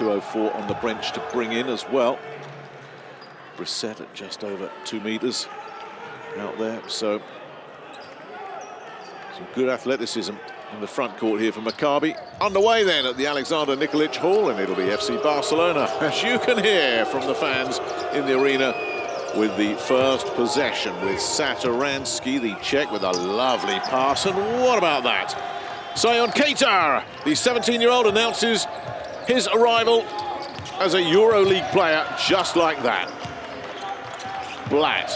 2:04 on the bench to bring in as well. Brissett at just over 2 meters out there. So some good athleticism in the front court here for Maccabi. Underway then at the Alexander Nikolic Hall, and it'll be FC Barcelona, as you can hear from the fans in the arena, with the first possession with Satoransky, the Czech, with a lovely pass. And what about that? Sion Keita, the 17-year-old, announces his arrival as a EuroLeague player just like that. Blatt.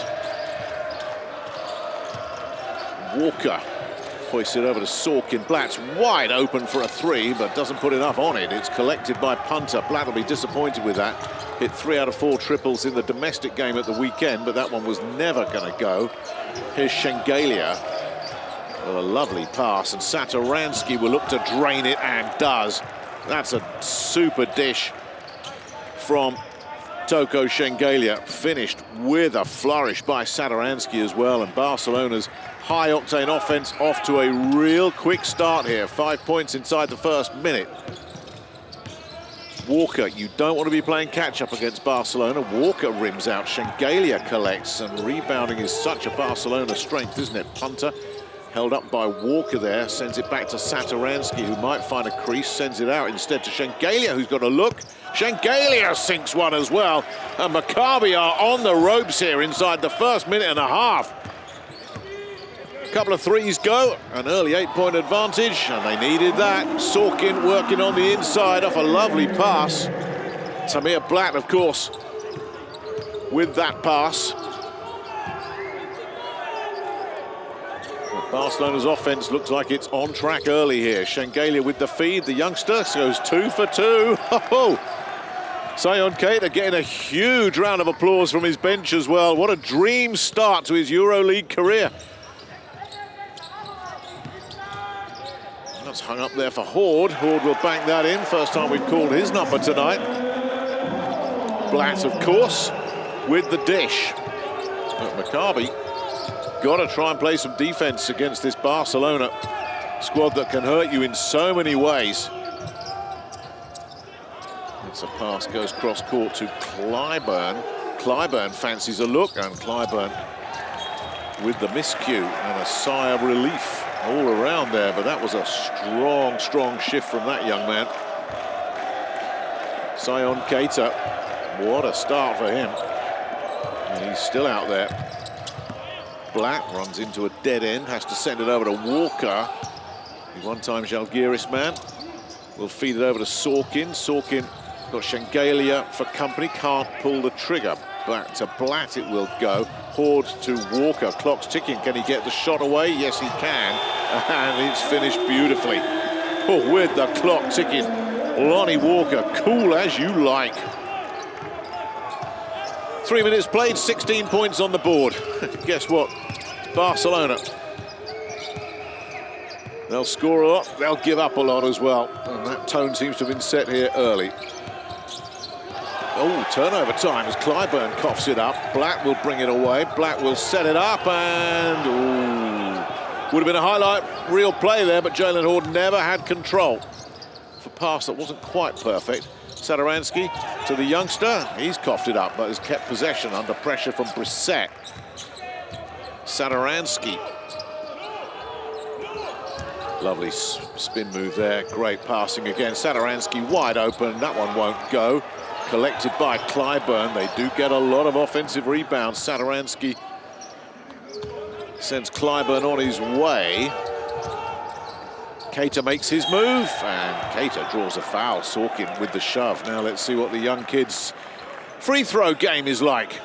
Walker hoists it over to Sorkin. Blatt's wide open for a three, but doesn't put enough on it. It's collected by Punter. Blatt will be disappointed with that. Hit 3 out of 4 triples in the domestic game at the weekend, but that one was never going to go. Here's Shengelia. Well, a lovely pass, and Satoransky will look to drain it, and does. That's a super dish from Toko Shengelia, finished with a flourish by Satoransky as well, and Barcelona's high-octane offense off to a real quick start here. 5 points inside the first minute. Walker, you don't want to be playing catch-up against Barcelona. Walker rims out, Shengelia collects, and rebounding is such a Barcelona strength, isn't it? Punter held up by Walker there, sends it back to Satoransky, who might find a crease, sends it out instead to Shengelia, who's got a look. Shengelia sinks one as well, and Maccabi are on the ropes here inside the first minute and a half. A couple of threes go, an early 8-point advantage, and they needed that. Sorkin working on the inside off a lovely pass. Tamir Blatt, of course, with that pass. Barcelona's offense looks like it's on track early here. Shengelia with the feed. The youngster goes 2 for 2. Oh, Sion Keita getting a huge round of applause from his bench as well. What a dream start to his EuroLeague career. That's hung up there for Horde. Horde will bank that in. First time we've called his number tonight. Blatt, of course, with the dish. But Maccabi got to try and play some defense against this Barcelona squad that can hurt you in so many ways. It's a pass, goes cross-court to Clyburn. Clyburn fancies a look, and Clyburn with the miscue, and a sigh of relief all around there, but that was a strong, strong shift from that young man. Sion Keita, what a start for him. And he's still out there. Blatt runs into a dead end, has to send it over to Walker. The one-time Žalgiris man will feed it over to Sorkin. Sorkin got Shengelia for company, can't pull the trigger. Back to Blatt it will go. Horde to Walker, clock's ticking. Can he get the shot away? Yes, he can. And it's finished beautifully. Oh, with the clock ticking. Lonnie Walker, cool as you like. 3 minutes played, 16 points on the board. Guess what? Barcelona. They'll score a lot, they'll give up a lot as well. And that tone seems to have been set here early. Oh, turnover time as Clyburn coughs it up. Blatt will bring it away. Blatt will set it up, and ooh, would have been a highlight real play there, but Jalen Horde never had control. For a pass that wasn't quite perfect. Satoransky to the youngster. He's coughed it up, but has kept possession under pressure from Brissett. Satoransky. Lovely spin move there. Great passing again. Satoransky wide open. That one won't go. Collected by Clyburn. They do get a lot of offensive rebounds. Satoransky sends Clyburn on his way. Keita makes his move, and Keita draws a foul. Sorkin with the shove. Now let's see what the young kid's free throw game is like.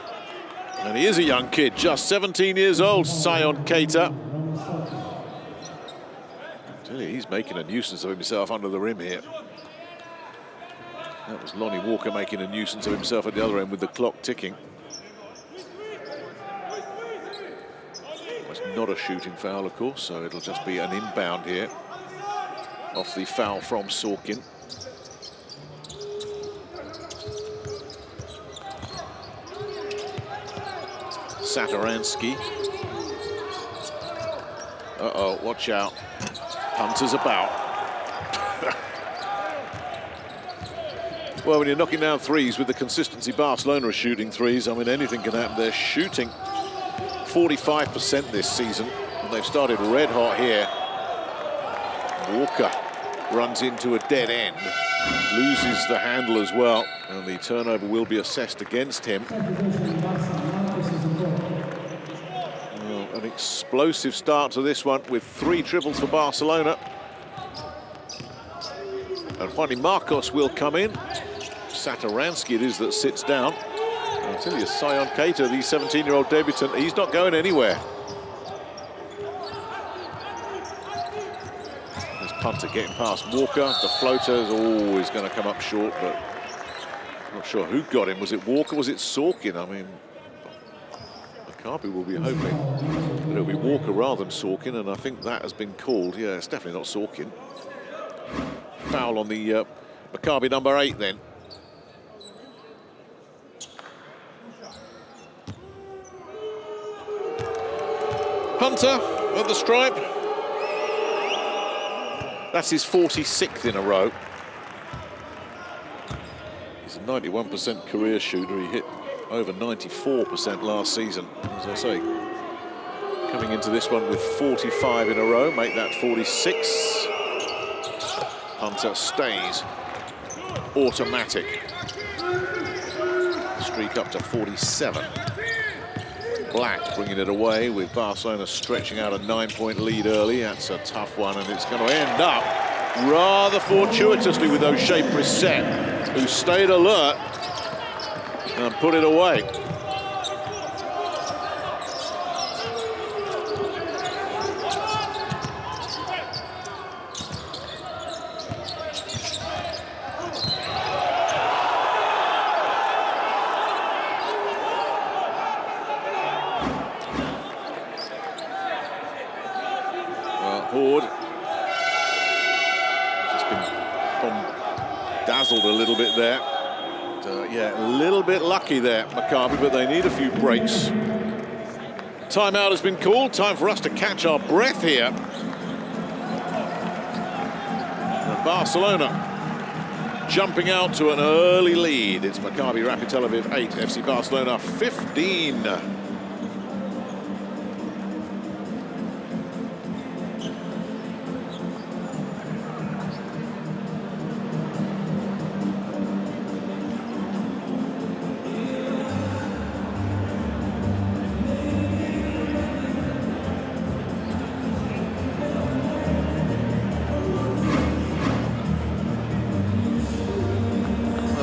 And he is a young kid, just 17 years old, Sion Keita. I tell you, he's making a nuisance of himself under the rim here. That was Lonnie Walker making a nuisance of himself at the other end with the clock ticking. It's not a shooting foul, of course, so it'll just be an inbound here off the foul from Sorkin. Satoransky. Uh-oh, watch out. Punter's about. Well, when you're knocking down threes with the consistency Barcelona are shooting threes, I mean, anything can happen. They're shooting 45% this season, and they've started red hot here. Walker runs into a dead end, loses the handle as well, and the turnover will be assessed against him. Well, an explosive start to this one with 3 triples for Barcelona. And finally, Marcos will come in. Satoransky it is that sits down. I'll tell you, Sion Keita, the 17-year-old debutant, he's not going anywhere. This punter getting past Walker. The floater is always going to come up short, but I'm not sure who got him. Was it Walker? Was it Sorkin? I mean, Maccabi will be hoping that it'll be Walker rather than Sorkin, and I think that has been called. Yeah, it's definitely not Sorkin. Foul on the Maccabi number 8 then. Hunter at the stripe. That's his 46th in a row. He's a 91% career shooter. He hit over 94% last season. As I say, coming into this one with 45 in a row, make that 46. Hunter stays automatic. Streak up to 47. Black bringing it away with Barcelona stretching out a 9-point lead early. That's a tough one, and it's going to end up rather fortuitously with O'Shea Brissett, who stayed alert and put it away. Dazzled a little bit there. Yeah, a little bit lucky there, Maccabi, but they need a few breaks. Timeout has been called. Time for us to catch our breath here. And Barcelona jumping out to an early lead. It's Maccabi Rapyd Tel Aviv 8, FC Barcelona 15.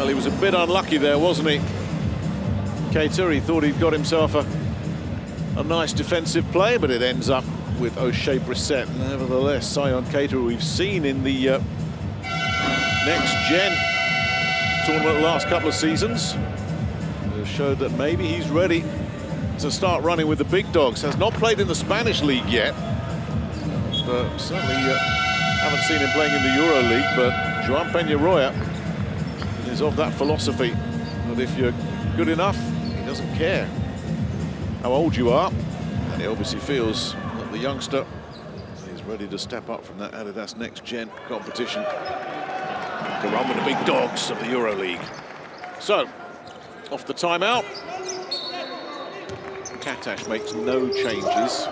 He was a bit unlucky there, wasn't he? Keita, he thought he'd got himself a nice defensive play, but it ends up with O'Shea Brissett. Nevertheless, Sion Keita, we've seen in the Next Gen tournament the last couple of seasons, showed that maybe he's ready to start running with the big dogs. Has not played in the Spanish league yet, but certainly haven't seen him playing in the EuroLeague. But Joan Peñarroya is of that philosophy that if you're good enough, he doesn't care how old you are, and he obviously feels that the youngster is ready to step up from that Adidas Next Gen competition to run with the big dogs of the EuroLeague. So, off the timeout, Katash makes no changes,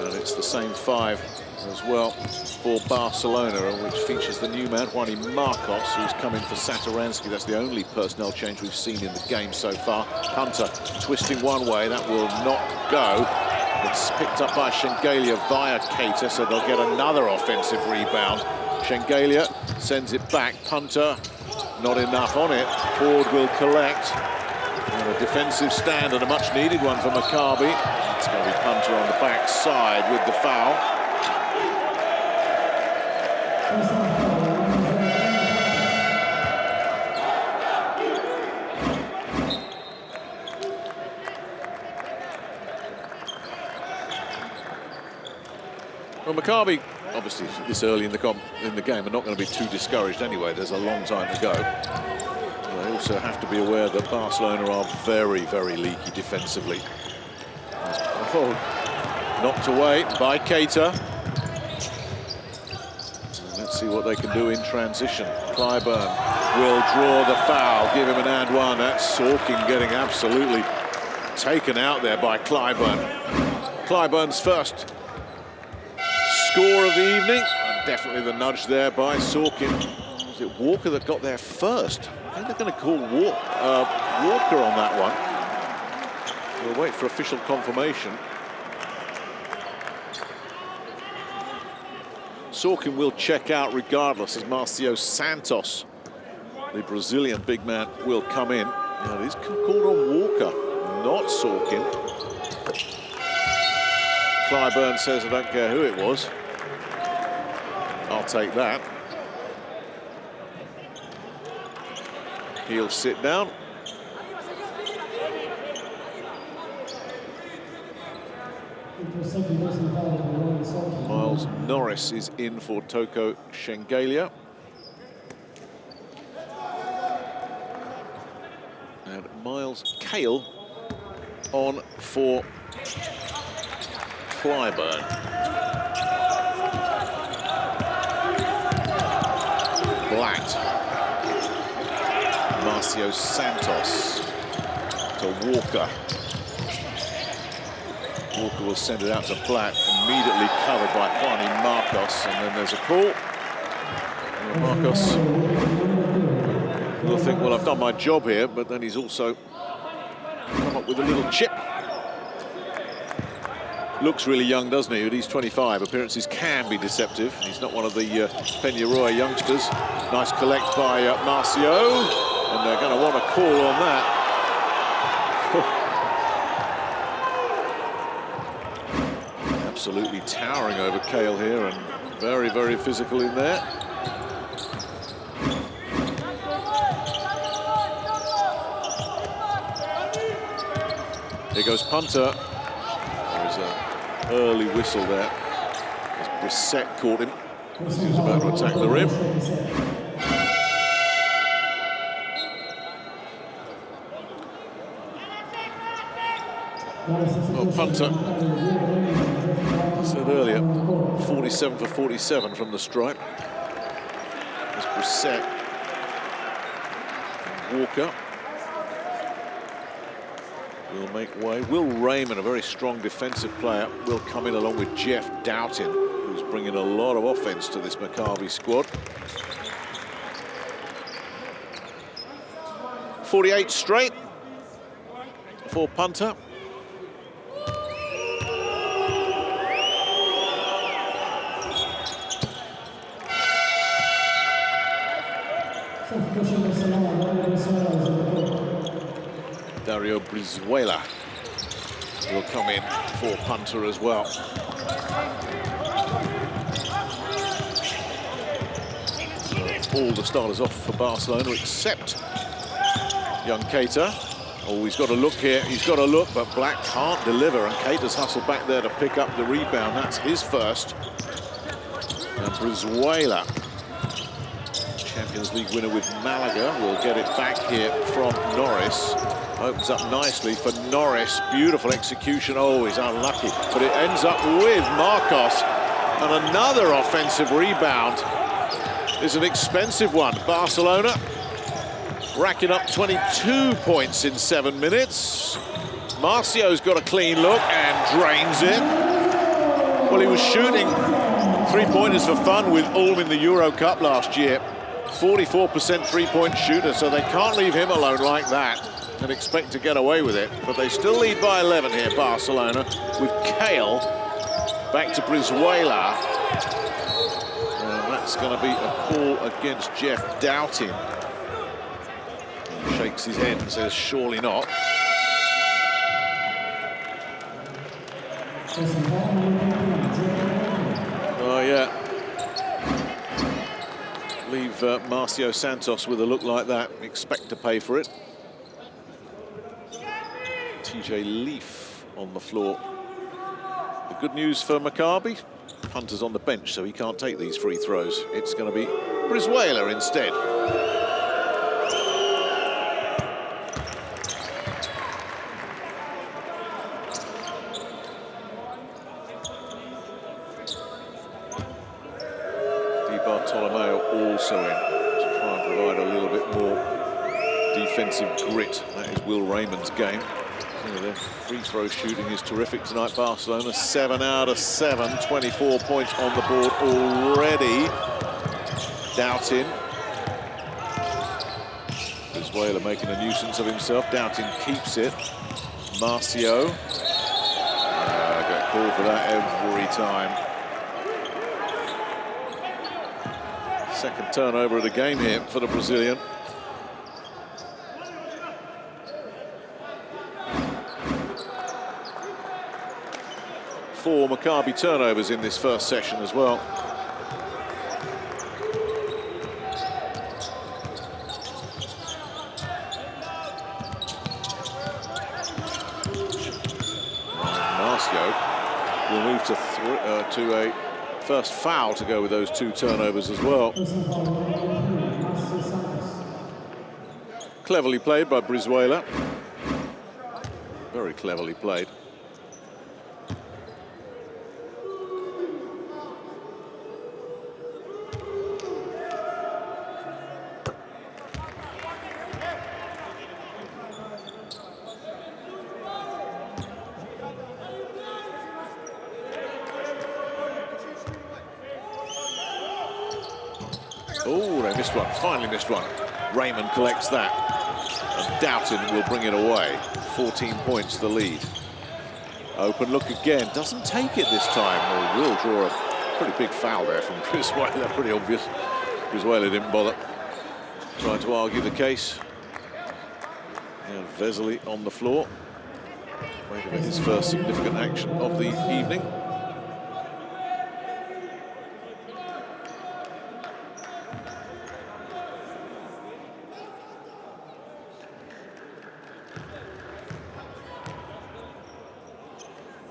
and it's the same 5 as well for Barcelona, which features the new man, Juani Marcos, who's coming for Satoransky. That's the only personnel change we've seen in the game so far. Hunter twisting one way, that will not go. It's picked up by Shengelia via Keita, so they'll get another offensive rebound. Shengelia sends it back. Punter, not enough on it. Ford will collect. And a defensive stand, and a much-needed one for Maccabi. It's going to be Punter on the backside with the foul. Well, Maccabi, obviously, this early in the game, are not going to be too discouraged anyway. There's a long time to go. They also have to be aware that Barcelona are very, very leaky defensively. Oh, knocked away by Keita. Let's see what they can do in transition. Clyburn will draw the foul, give him an and one. That's Sorkin getting absolutely taken out there by Clyburn. Clyburn's first score of the evening. And definitely the nudge there by Sorkin. Was it Walker that got there first? I think they're going to call Walker on that one. We'll wait for official confirmation. Sorkin will check out regardless as Marcio Santos, the Brazilian big man, will come in. Now it is called on Walker, not Sorkin. Clyburn says, I don't care who it was. I'll take that. He'll sit down. Miles Norris is in for Toko Shengelia. And Miles Cale on for Clyburn. Blatt. Marcio Santos to Walker. Walker will send it out to Blatt, immediately covered by Juani Marcos, and then there's a call. And Marcos will think, well, I've done my job here, but then he's also come up with a little chip. Looks really young, doesn't he? But he's 25. Appearances can be deceptive. He's not one of the Peñarol youngsters. Nice collect by Marcio, and they're going to want a call on that. Absolutely towering over Cale here, and very, very physical in there. Here goes punter. There's an early whistle there as Brissett caught him as he was about to attack the rim. Well, punter, I said earlier, 47 for 47 from the stripe. As Brissett, Walker will make way. Will Raymond, a very strong defensive player, will come in along with Jeff Doughton, who's bringing a lot of offense to this Maccabi squad. 48 straight for punter. Dario Brizuela will come in for punter as well. So all the starters off for Barcelona except young Keita. Oh, he's got to look here. He's got to look, but Black can't deliver, and Keita's hustled back there to pick up the rebound. That's his first. And Brizuela, Champions League winner with Malaga, will get it back here from Norris. Opens up nicely for Norris. Beautiful execution. Oh, he's unlucky, but it ends up with Marcos. And another offensive rebound is an expensive one. Barcelona racking up 22 points in 7 minutes. Marcio's got a clean look and drains it. Well, he was shooting three-pointers for fun with Ulm in the Euro Cup last year. 44% three-point shooter, so they can't leave him alone like that and expect to get away with it. But they still lead by 11 here, Barcelona, with Cale back to Brizuela. And that's going to be a call against Jeff Doughton. He shakes his head and says, surely not. Oh, yeah. Leave Marcio Santos with a look like that. Expect to pay for it. TJ Leaf on the floor. The good news for Maccabi, Hunter's on the bench, so he can't take these free throws. It's going to be Brizuela instead. Di Bartolomeo also in to try defensive grit. That is Will Raymond's game. You know, their free throw shooting is terrific tonight, Barcelona. 7 out of 7, 24 points on the board already. Doubting. Brizuela making a nuisance of himself. Doubting keeps it. Marcio. Get called for that every time. Second turnover of the game here for the Brazilian. Four Maccabi turnovers in this first session as well. Marcio will move to a first foul to go with those 2 turnovers as well. Cleverly played by Brizuela. Very cleverly played. Oh, they missed one. Finally missed one. Raymond collects that. And Doughton will bring it away. 14 points the lead. Open look again. Doesn't take it this time. Or will draw a pretty big foul there from Brizuela. Pretty obvious. Brizuela didn't bother trying to argue the case. And Vesely on the floor. Waiting for his first significant action of the evening.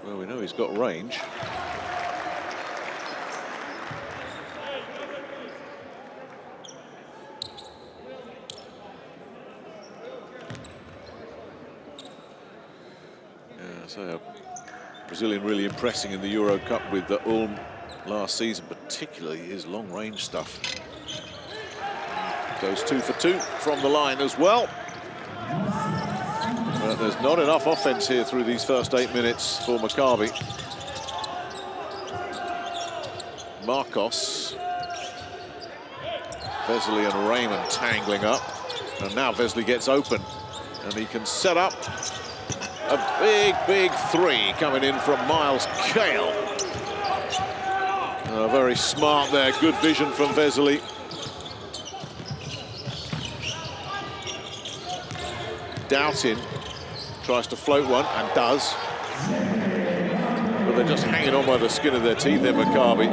Well, we know he's got range. Yeah, so Brazilian really impressing in the Euro Cup with the Ulm last season, particularly his long-range stuff. Goes 2 for 2 from the line as well. But there's not enough offense here through these first 8 minutes for Maccabi. Marcos, Vesely and Raymond tangling up. And now Vesely gets open. And he can set up a big, big 3 coming in from Miles Kale. Very smart there, good vision from Vesely. Doughtin tries to float one and does. But they're just hanging on by the skin of their teeth there, Maccabi.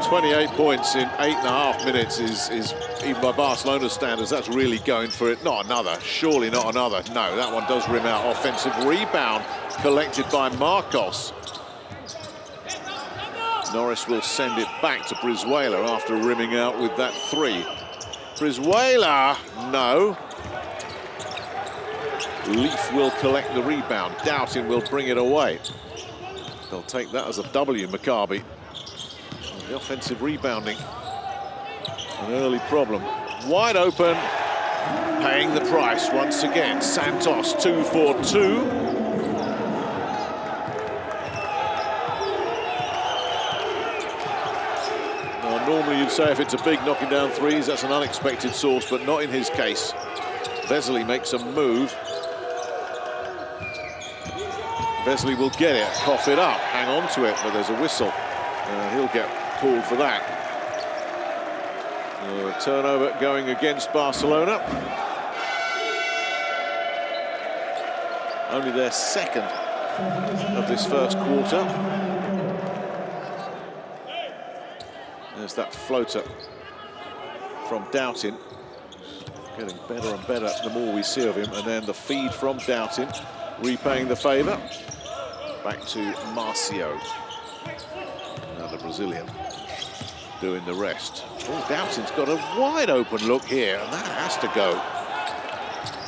28 points in 8.5 minutes is even by Barcelona's standards, that's really going for it. Not another, surely not another. No, that one does rim out. Offensive rebound collected by Marcos. Norris will send it back to Brizuela after rimming out with that 3. Brizuela, no. Leaf will collect the rebound. Doughtin will bring it away. They'll take that as a W, Maccabi. The offensive rebounding, an early problem. Wide open, paying the price once again. Santos, 2 for 2. Now, normally you'd say if it's a big knocking down threes, that's an unexpected source, but not in his case. Vesely makes a move. Vesely will get it, cough it up, hang on to it, but there's a whistle. He'll get called for that. Turnover going against Barcelona. Only their second of this first quarter. There's that floater from Doughtin. Getting better and better the more we see of him. And then the feed from Doughtin, repaying the favour. Back to Marcio. Now the Brazilian doing the rest. Oh, Doughtin's got a wide open look here, and that has to go.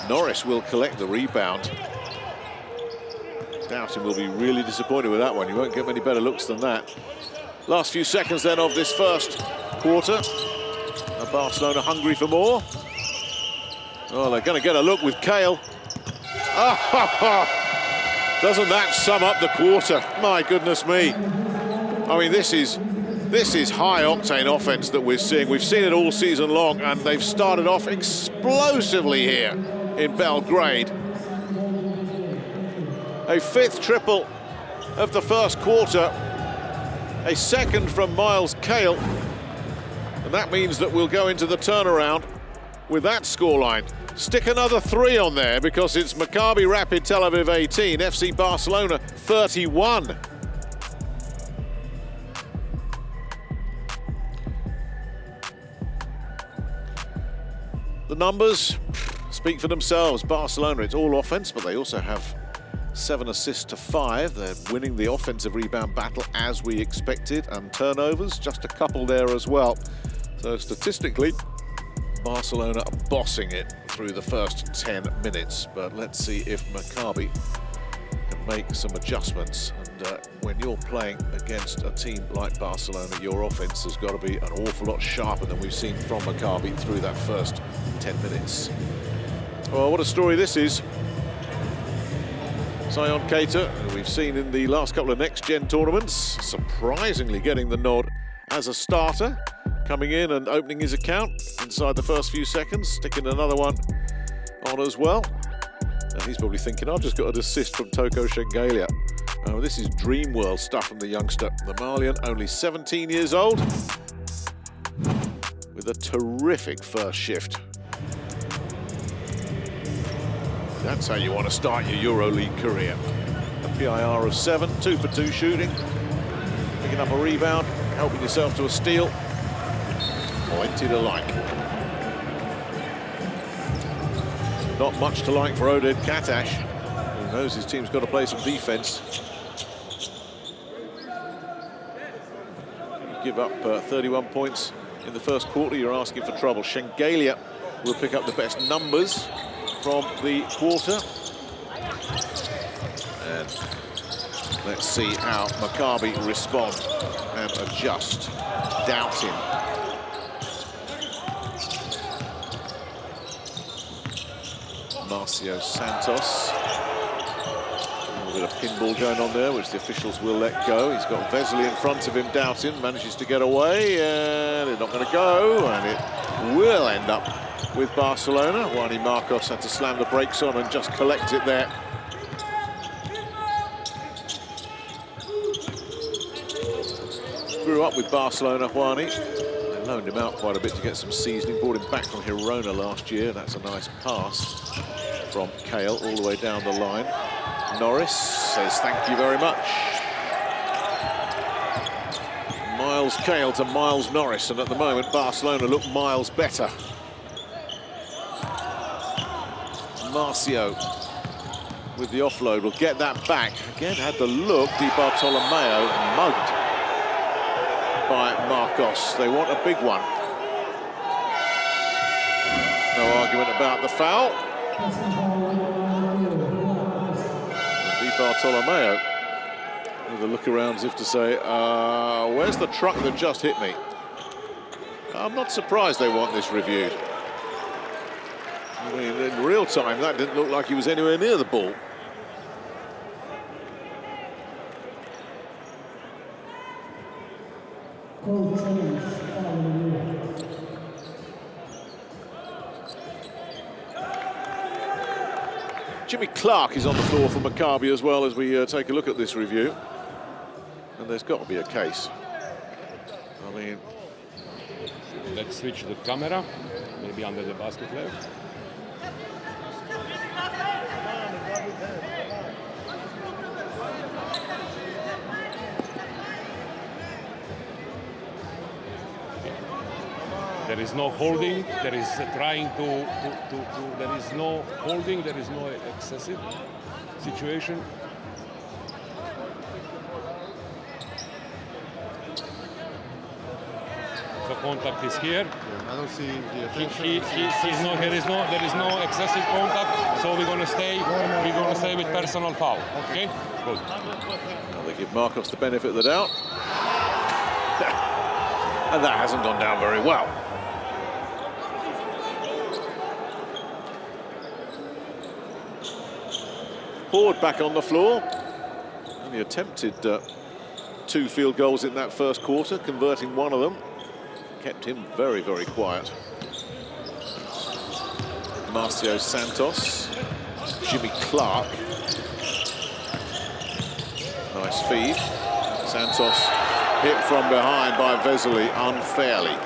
Norris will collect the rebound. Doughtin will be really disappointed with that one. You won't get many better looks than that. Last few seconds then of this first quarter. And Barcelona hungry for more. Oh, they're going to get a look with Kale. Oh, doesn't that sum up the quarter? My goodness me. I mean, this is high-octane offense that we're seeing. We've seen it all season long, and they've started off explosively here in Belgrade. A fifth triple of the first quarter, a second from Miles Kale, and that means that we'll go into the turnaround with that scoreline. Stick another 3 on there because it's Maccabi Rapyd Tel Aviv 18, FC Barcelona 31. The numbers speak for themselves. Barcelona, it's all offense, but they also have 7 assists to 5. They're winning the offensive rebound battle as we expected, and turnovers, just a couple there as well. So statistically, Barcelona are bossing it through the first 10 minutes. But let's see if Maccabi can make some adjustments. And when you're playing against a team like Barcelona, your offense has got to be an awful lot sharper than we've seen from Maccabi through that first 10 minutes. Well, what a story this is. Zion Keita, who we've seen in the last couple of next-gen tournaments, surprisingly getting the nod as a starter, coming in and opening his account inside the first few seconds, sticking another one on as well. And he's probably thinking, I've just got an assist from Toko Shengelia. Oh, this is dream world stuff from the youngster. The Malian, only 17 years old, with a terrific first shift. That's how you want to start your EuroLeague career. A PIR of 7, 2 for 2 shooting, picking up a rebound, helping yourself to a steal. Plenty to like. Not much to like for Oded Katash, who knows his team's got to play some defense. You give up 31 points in the first quarter, you're asking for trouble. Shengelia will pick up the best numbers from the quarter. And let's see how Maccabi respond and adjust. Doubting. Marcio Santos. A little bit of pinball going on there, which the officials will let go. He's got Vesely in front of him, Doubting, manages to get away, and it's not going to go, and it will end up with Barcelona. Juani Marcos had to slam the brakes on and just collect it there. Grew up with Barcelona, Juani. They loaned him out quite a bit to get some seasoning. Brought him back from Girona last year. That's a nice pass from Kale all the way down the line. Norris says thank you very much. Miles Kale to Miles Norris, and at the moment Barcelona look miles better. Marcio with the offload will get that back. Again, had the look. Di Bartolomeo mugged by Marcos. They want a big one. No argument about the foul. Di Bartolomeo with a look around as if to say, where's the truck that just hit me? I'm not surprised they want this reviewed. I mean, in real time, that didn't look like he was anywhere near the ball. Jimmy Clark is on the floor for Maccabi as well as we take a look at this review. And there's got to be a case. I mean... Let's switch the camera, maybe under the basket left. There is no holding, there is trying there is no holding, there is no excessive situation. The contact is here. I don't see the attention. There is no excessive contact, so we're gonna stay with personal foul. Okay? Good. Well, they give Marcos the benefit of the doubt. And that hasn't gone down very well. Hoard back on the floor. Only attempted 2 field goals in that first quarter, converting one of them. Kept him very, very quiet. Marcio Santos, Jimmy Clark. Nice feed. Santos hit from behind by Vesely unfairly.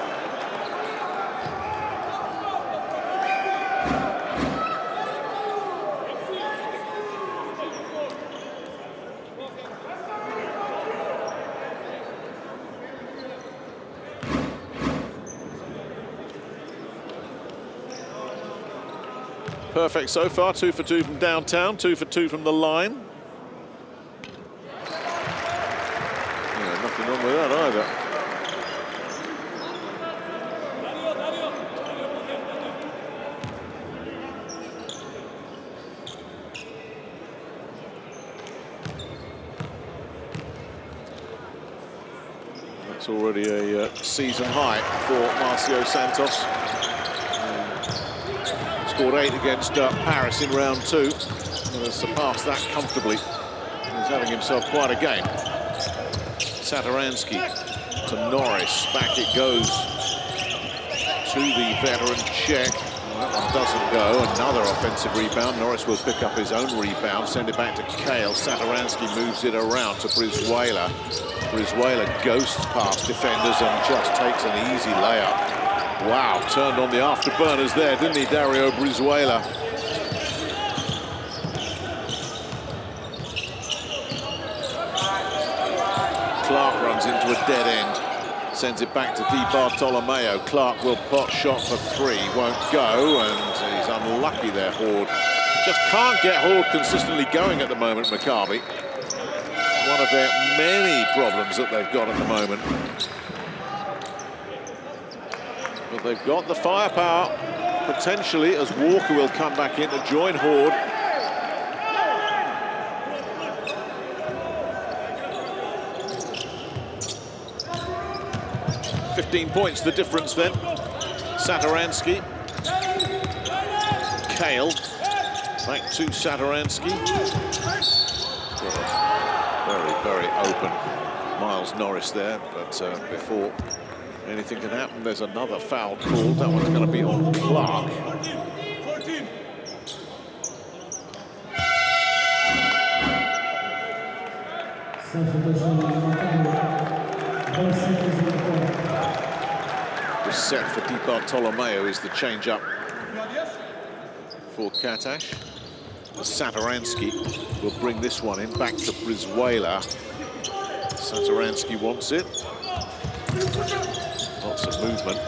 Perfect so far, 2 for 2 from downtown, 2 for 2 from the line. Yeah, nothing wrong with that either. That's already a season high for Marcio Santos. Scored 8 against Paris in round 2 and has surpassed that comfortably. He's having himself quite a game. Satoransky to Norris. Back it goes to the veteran Czech. Well, that one doesn't go. Another offensive rebound. Norris will pick up his own rebound, send it back to Kale. Satoransky moves it around to Brizuela. Brizuela ghosts past defenders and just takes an easy layup. Wow, turned on the afterburners there, didn't he, Dario Brizuela? Clark runs into a dead end, sends it back to Di Bartolomeo. Clark will pot shot for 3, won't go, and he's unlucky there, Hoard. Just can't get Hoard consistently going at the moment, Maccabi. One of their many problems that they've got at the moment. But they've got the firepower, potentially, as Walker will come back in to join Hoard. $15 points, the difference then. Satoransky. Kale. Back to Satoransky. Very, very open. Miles Norris there, but before anything can happen, there's another foul called. That one's going to be on Clark. The set for Di Bartolomeo is the change-up for Katash. Satoransky will bring this one in, back to Brizuela. Satoransky wants it. Lots of movement.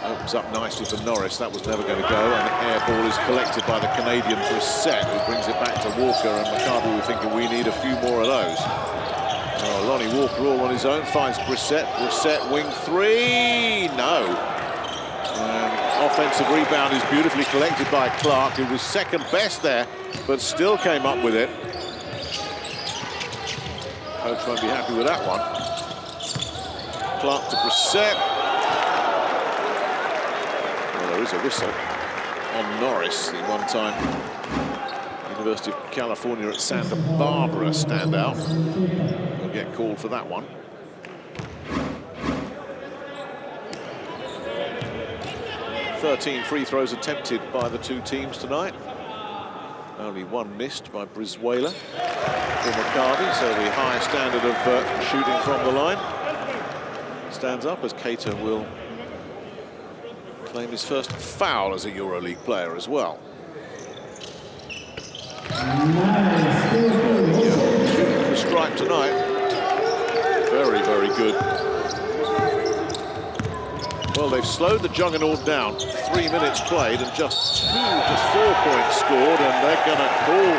Opens up nicely for Norris. That was never going to go, and the air ball is collected by the Canadian Brissett, who brings it back to Walker, and Maccabi were thinking we need a few more of those. Oh, Lonnie Walker all on his own, finds Brissett. Brissett, wing 3, no. Offensive rebound is beautifully collected by Clark, who was second best there, but still came up with it. Coach won't be happy with that one. Clark to Brissett. Well, there is a whistle on Norris, the one-time University of California at Santa Barbara standout. He'll get called for that one. 13 free throws attempted by the two teams tonight. Only one missed by Brizuela for Maccabi, so the high standard of shooting from the line stands up as Keita will claim his first foul as a EuroLeague player as well. The strike tonight, very, very good. Well, they've slowed the juggernaut down. 3 minutes played and just 4 points scored, and they're going to call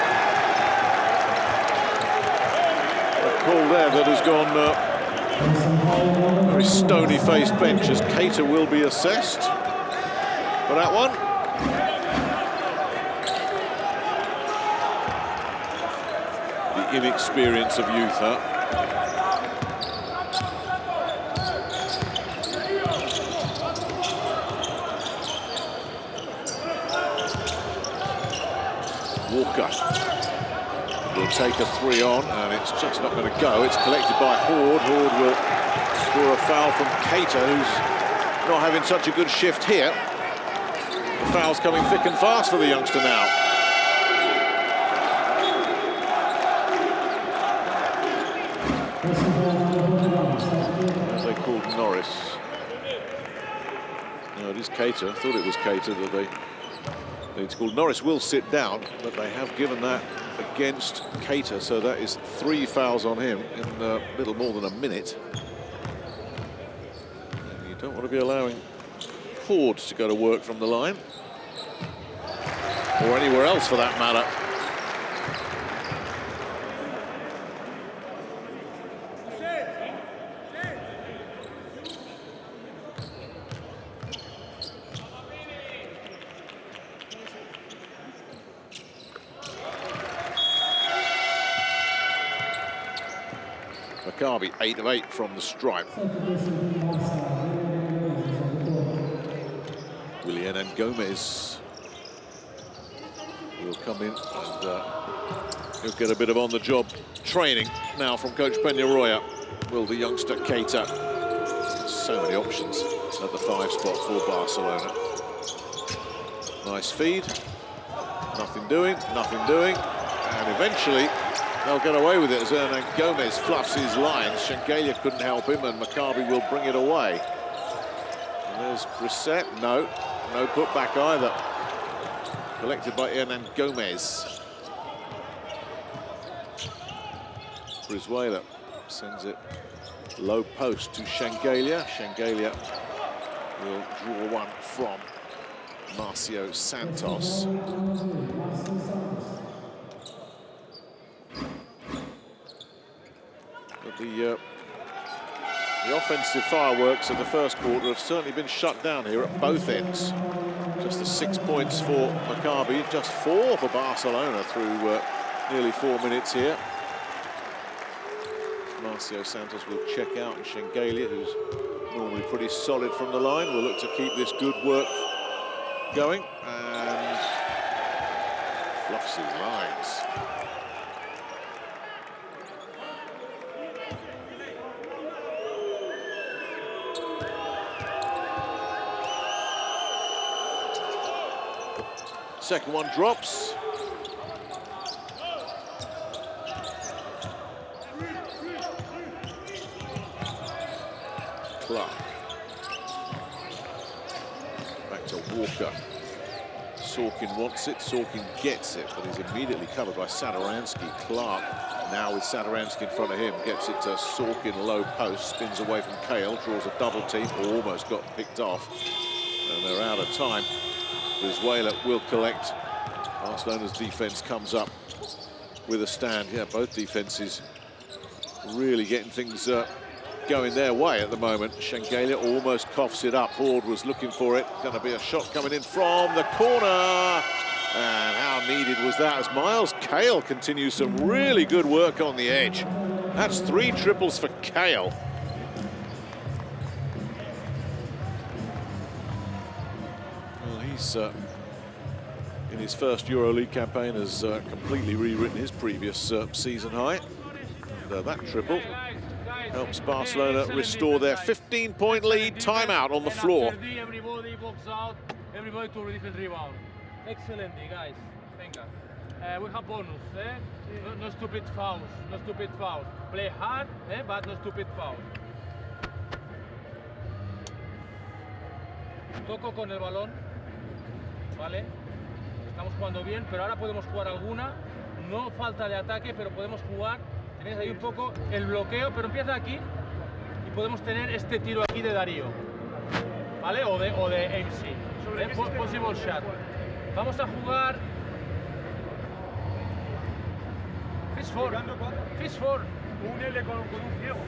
a call there that has gone very stony-faced bench, as Keita will be assessed for that one. The inexperience of youth, huh? Walker will take a 3 on, and it's just not going to go. It's collected by Horde. Horde will score a foul from Cater, who's not having such a good shift here. The foul's coming thick and fast for the youngster now. As they called Norris. No, it is Cater. I thought it was Cater that it's called. Norris will sit down, but they have given that against Cater, so that is 3 fouls on him in a little more than a minute. And you don't want to be allowing Horde to go to work from the line, or anywhere else for that matter. Maccabi 8 of 8 from the stripe. Willian and Gomez will come in, and he'll get a bit of on-the-job training now from Coach Peñarroya. Will the youngster Cater? So many options at the 5 spot for Barcelona. Nice feed. Nothing doing, and eventually they'll get away with it as Hernan Gomez fluffs his lines. Shengelia couldn't help him, and Maccabi will bring it away. And there's Brissett. No putback either. Collected by Hernan Gomez. Brizuela sends it low post to Shengelia. Shengelia will draw one from Marcio Santos. But the offensive fireworks of the first quarter have certainly been shut down here at both ends. Just the 6 points for Maccabi, just 4 for Barcelona through nearly 4 minutes here. Marcio Santos will check out, and Shengelia, who's normally pretty solid from the line, will look to keep this good work going, and fluffs his lines. Second one drops. Clark. Back to Walker. Sorkin wants it, Sorkin gets it, but he's immediately covered by Sadaransky. Clark, now with Sadaransky in front of him, gets it to Sorkin, low post, spins away from Kale, draws a double team, almost got picked off, and they're out of time. Brizuela will collect. Barcelona's defense comes up with a stand. Yeah, both defenses really getting things going their way at the moment. Shengelia almost coughs it up. Horde was looking for it. Going to be a shot coming in from the corner. And how needed was that as Miles Kale continues some really good work on the edge. That's 3 triples for Kale. Well, he's in his first EuroLeague campaign has completely rewritten his previous season high. And, that triple helps Barcelona restore their 15-point lead. Timeout on the floor. Everybody box out, everybody to defend rebound. Excellent, guys. Thank you. We have bonus, no stupid fouls, no stupid fouls. Play hard, but no stupid fouls. Toco con el balón, ¿vale? Estamos jugando bien, pero ahora podemos jugar alguna. No falta de ataque, pero podemos jugar. Tenéis ahí un poco el bloqueo, pero empieza aquí y podemos tener este tiro aquí de Darío, ¿vale? O de MC. Possible shot. Vamos a jugar Fish 4. Fish 4. Un L con un ciego.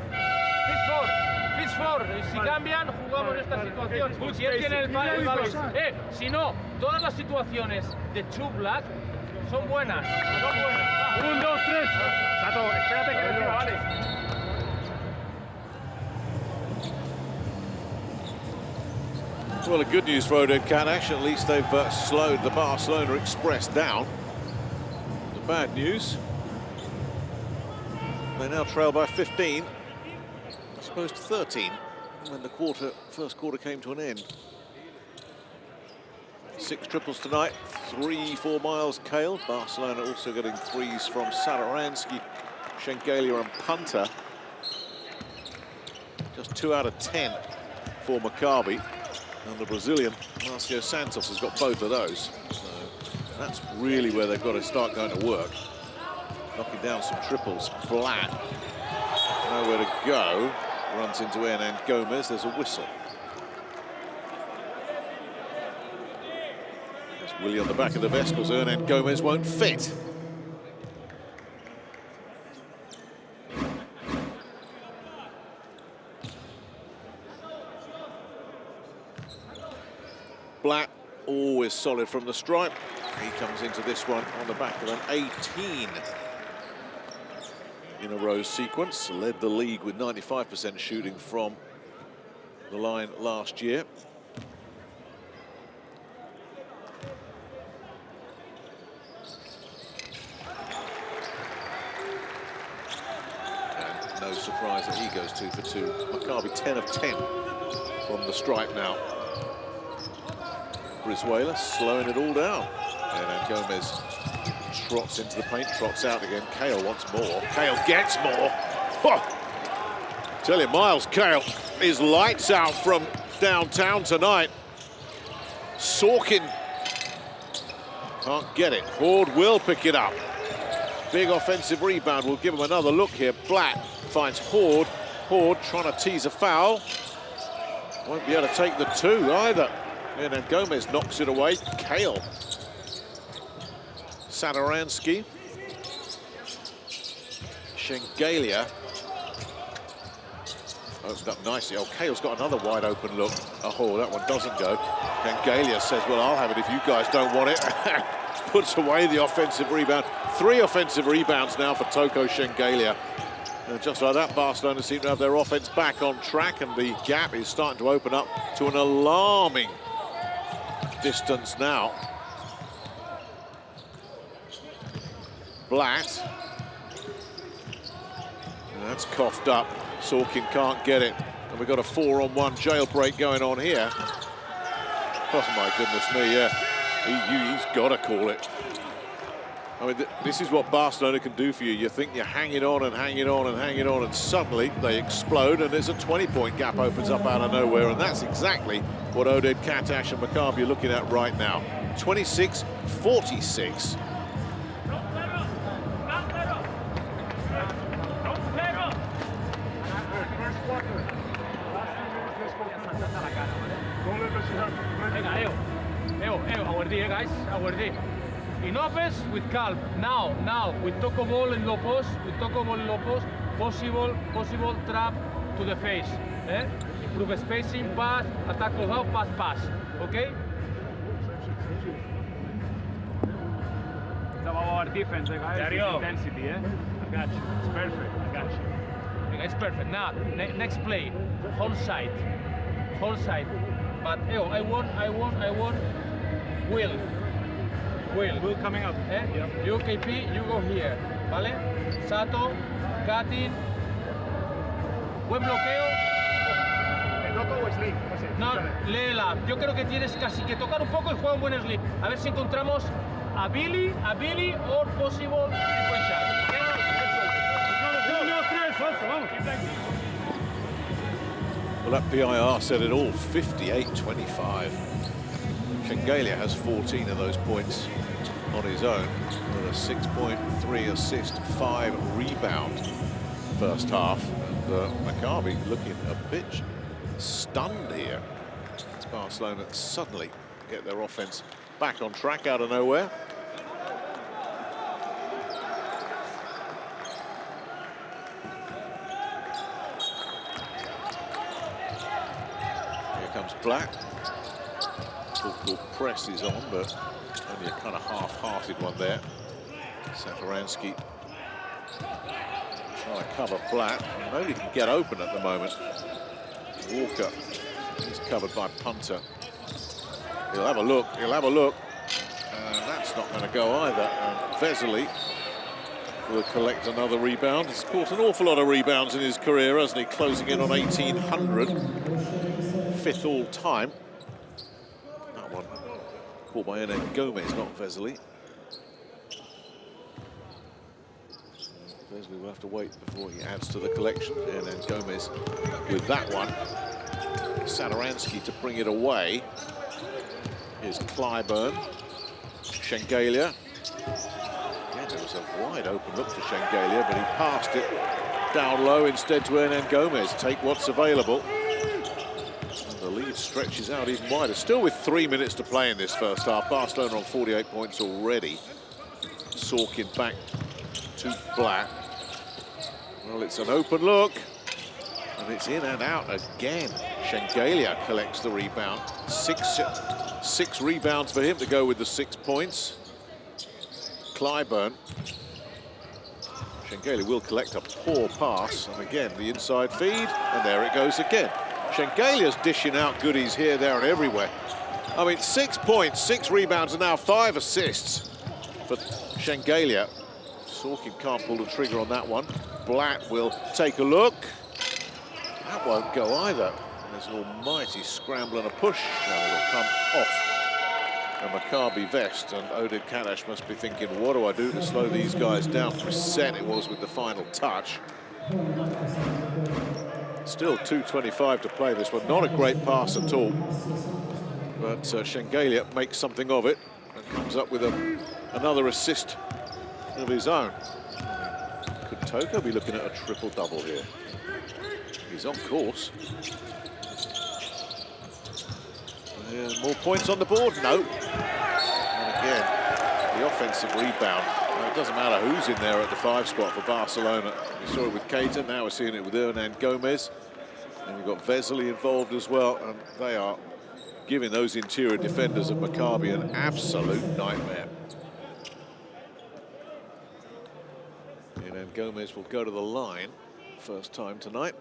Fish 4. Si cambian, jugamos esta situación. Si él tiene el balón. Si no, todas las situaciones de Two Black son buenas. Son buenas. 1, 2, 3. Sato, espérate que me vale. Well, the good news for Oded Kanash, at least they've slowed the Barcelona Express down. bad news. They now trail by 15, as opposed to 13 when the first quarter came to an end. 6 triples tonight, 3 for Miles Kale. Barcelona also getting 3s from Sadaransky, Shengelia and Punter. Just 2 out of 10 for Maccabi. And the Brazilian, Marcio Santos, has got both of those. So that's really where they've got to start going to work. Knocking down some triples. Blatt, nowhere to go. Runs into Hernan Gomez. There's a whistle. There's Willie on the back of the vest because Hernan Gomez won't fit. Blatt, always solid from the stripe. He comes into this one on the back of an 18 in a row sequence. Led the league with 95% shooting from the line last year. And no surprise that he goes 2 for 2. Maccabi 10 of 10 from the stripe now. Brizuela slowing it all down. And Gomez trots into the paint, trots out again. Kale wants more. Kale gets more. Tell you, Miles Kale is lights out from downtown tonight. Sorkin can't get it. Horde will pick it up. Big offensive rebound. We'll give him another look here. Blatt finds Horde. Horde trying to tease a foul. Won't be able to take the 2 either. And then Gomez knocks it away. Kale. Sadaransky. Shengelia. Opened up nicely. Oh, Kale's got another wide open look. Oh, that one doesn't go. Shengelia says, well, I'll have it if you guys don't want it. Puts away the offensive rebound. 3 offensive rebounds now for Toko Shengelia. And just like that, Barcelona seem to have their offense back on track, and the gap is starting to open up to an alarming distance now. Blatt. And that's coughed up. Sorkin can't get it. And we've got a 4-on-1 jailbreak going on here. Oh my goodness me, yeah. He's got to call it. I mean, this is what Barcelona can do for you. You think you're hanging on and hanging on and hanging on, and suddenly they explode, and there's a 20-point gap opens up out of nowhere, and that's exactly what Oded Katash and Maccabi are looking at right now. 26-46. Our D, guys, our D. In offense with calm. Now with Toko ball in low post, possible trap to the face. Improve spacing, pass, attack close out, pass. Okay? It's about our defense, guys. Intensity, I got you. It's perfect. I got you. It's perfect. Now, next play, whole side. But I want Will coming up. Yep. You KP, you go here. ¿Vale? Sato, cutting. Buen bloqueo. ¿El loco o slip? No, léela. Yo creo que tienes casi que tocar un poco y juega un buen slip. A ver si encontramos a Billy or possible buen shot. Well, that PIR said it all. 58-25. Shengelia has 14 of those points on his own, with a 6-point, 3 assist, 5 rebound first half. And Maccabi looking a bit stunned here. It's Barcelona suddenly get their offense back on track out of nowhere. Here comes Blatt. Full press is on, but only a kind of half-hearted one there. Sadaransky trying to cover Blatt. Nobody can get open at the moment. Walker, he's covered by Punter. He'll have a look. And that's That's not going to go either. And Vesely will collect another rebound. He's caught an awful lot of rebounds in his career, hasn't he? Closing in on 1,800. 5th all time. That one caught by Enan Gomez, not Vesely. Vesely will have to wait before he adds to the collection. Enan Gomez with that one. Sadaransky to bring it away. Here's Clyburn. Shengelia. Yeah, there was a wide open look for Shengelia, but he passed it down low instead to Enan Gomez. Take what's available. And the lead stretches out even wider. Still with 3 minutes to play in this first half. Barcelona on 48 points already. Sorkin back to Black. Well, it's an open look. And it's in and out again. Shengelia collects the rebound. Six rebounds for him to go with the 6 points. Clyburn. Shengelia will collect a poor pass. And again, the inside feed. And there it goes again. Shengelia's dishing out goodies here, there, and everywhere. I mean, 6 points, 6 rebounds, and now 5 assists for Shengelia. Sorkin can't pull the trigger on that one. Blatt will take a look. That won't go either. There's an almighty scramble and a push. Now it'll come off a Maccabi vest, and Oded Kadash must be thinking, what do I do to slow these guys down? Percent it was with the final touch. Still 2:25 to play this one. Not a great pass at all. But Shengelia makes something of it and comes up with another assist of his own. Could Toko be looking at a triple-double here? He's on course. More points on the board? No. And again, the offensive rebound. It doesn't matter who's in there at the 5 spot for Barcelona. We saw it with Keita, now we're seeing it with Hernan Gomez. And we've got Vesely involved as well, and they are giving those interior defenders of Maccabi an absolute nightmare. Hernan Gomez will go to the line first time tonight.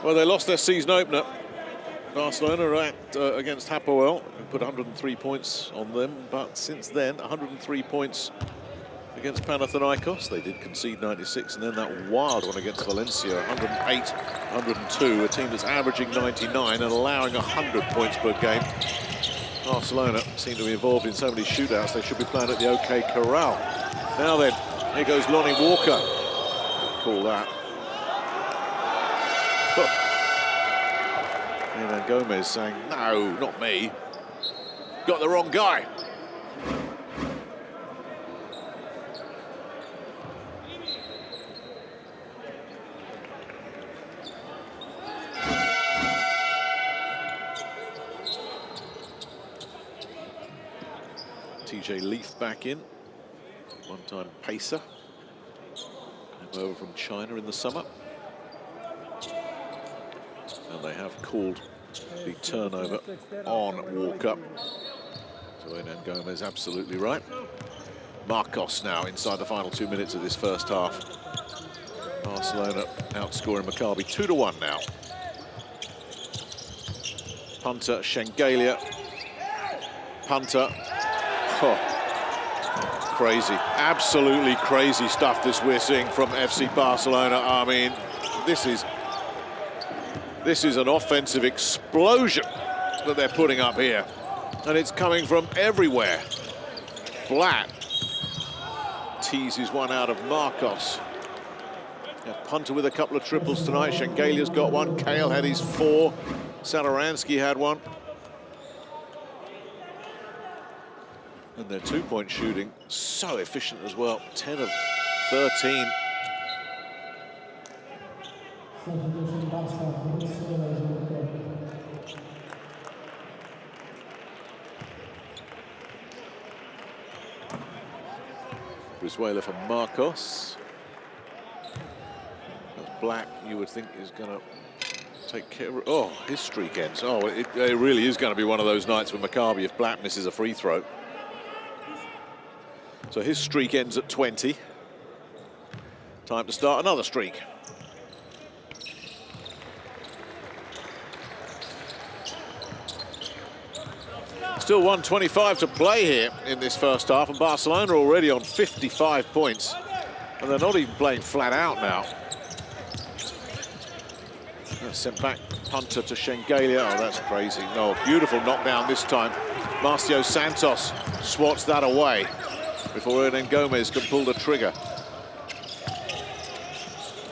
Well, they lost their season opener. Barcelona against Hapoel, who put 103 points on them, but since then, 103 points against Panathinaikos. They did concede 96, and then that wild one against Valencia, 108, 102, a team that's averaging 99 and allowing 100 points per game. Barcelona seem to be involved in so many shootouts, they should be playing at the OK Corral. Now then, here goes Lonnie Walker. Call that. And Gomez saying, no, not me. Got the wrong guy. TJ Leaf back in. One-time pacer. Came over from China in the summer. And they have called the turnover on Walker. So Hernan Gomez absolutely right. Marcos now inside the final 2 minutes of this first half. Barcelona outscoring Maccabi 2-1 now. Punter, Shengelia. Punter. Oh, crazy. Absolutely crazy stuff this we're seeing from FC Barcelona. I mean, this is an offensive explosion that they're putting up here. And it's coming from everywhere. Blatt teases one out of Marcos. Yeah, Punter with a couple of triples tonight. Shengelia's got one. Kale had his 4. Sadaransky had one. And their 2-point shooting, so efficient as well. 10 of 13. Brizuela for Marcos. That's Black, you would think, is going to take care of. Oh, his streak ends. Oh, it really is going to be one of those nights for Maccabi if Black misses a free throw. So his streak ends at 20. Time to start another streak. Still 1:25 to play here in this first half, and Barcelona already on 55 points. And they're not even playing flat out now. Sent back, punter to Shengelia. Oh, that's crazy. No, beautiful knockdown this time. Marcio Santos swats that away before Hernan Gomez can pull the trigger.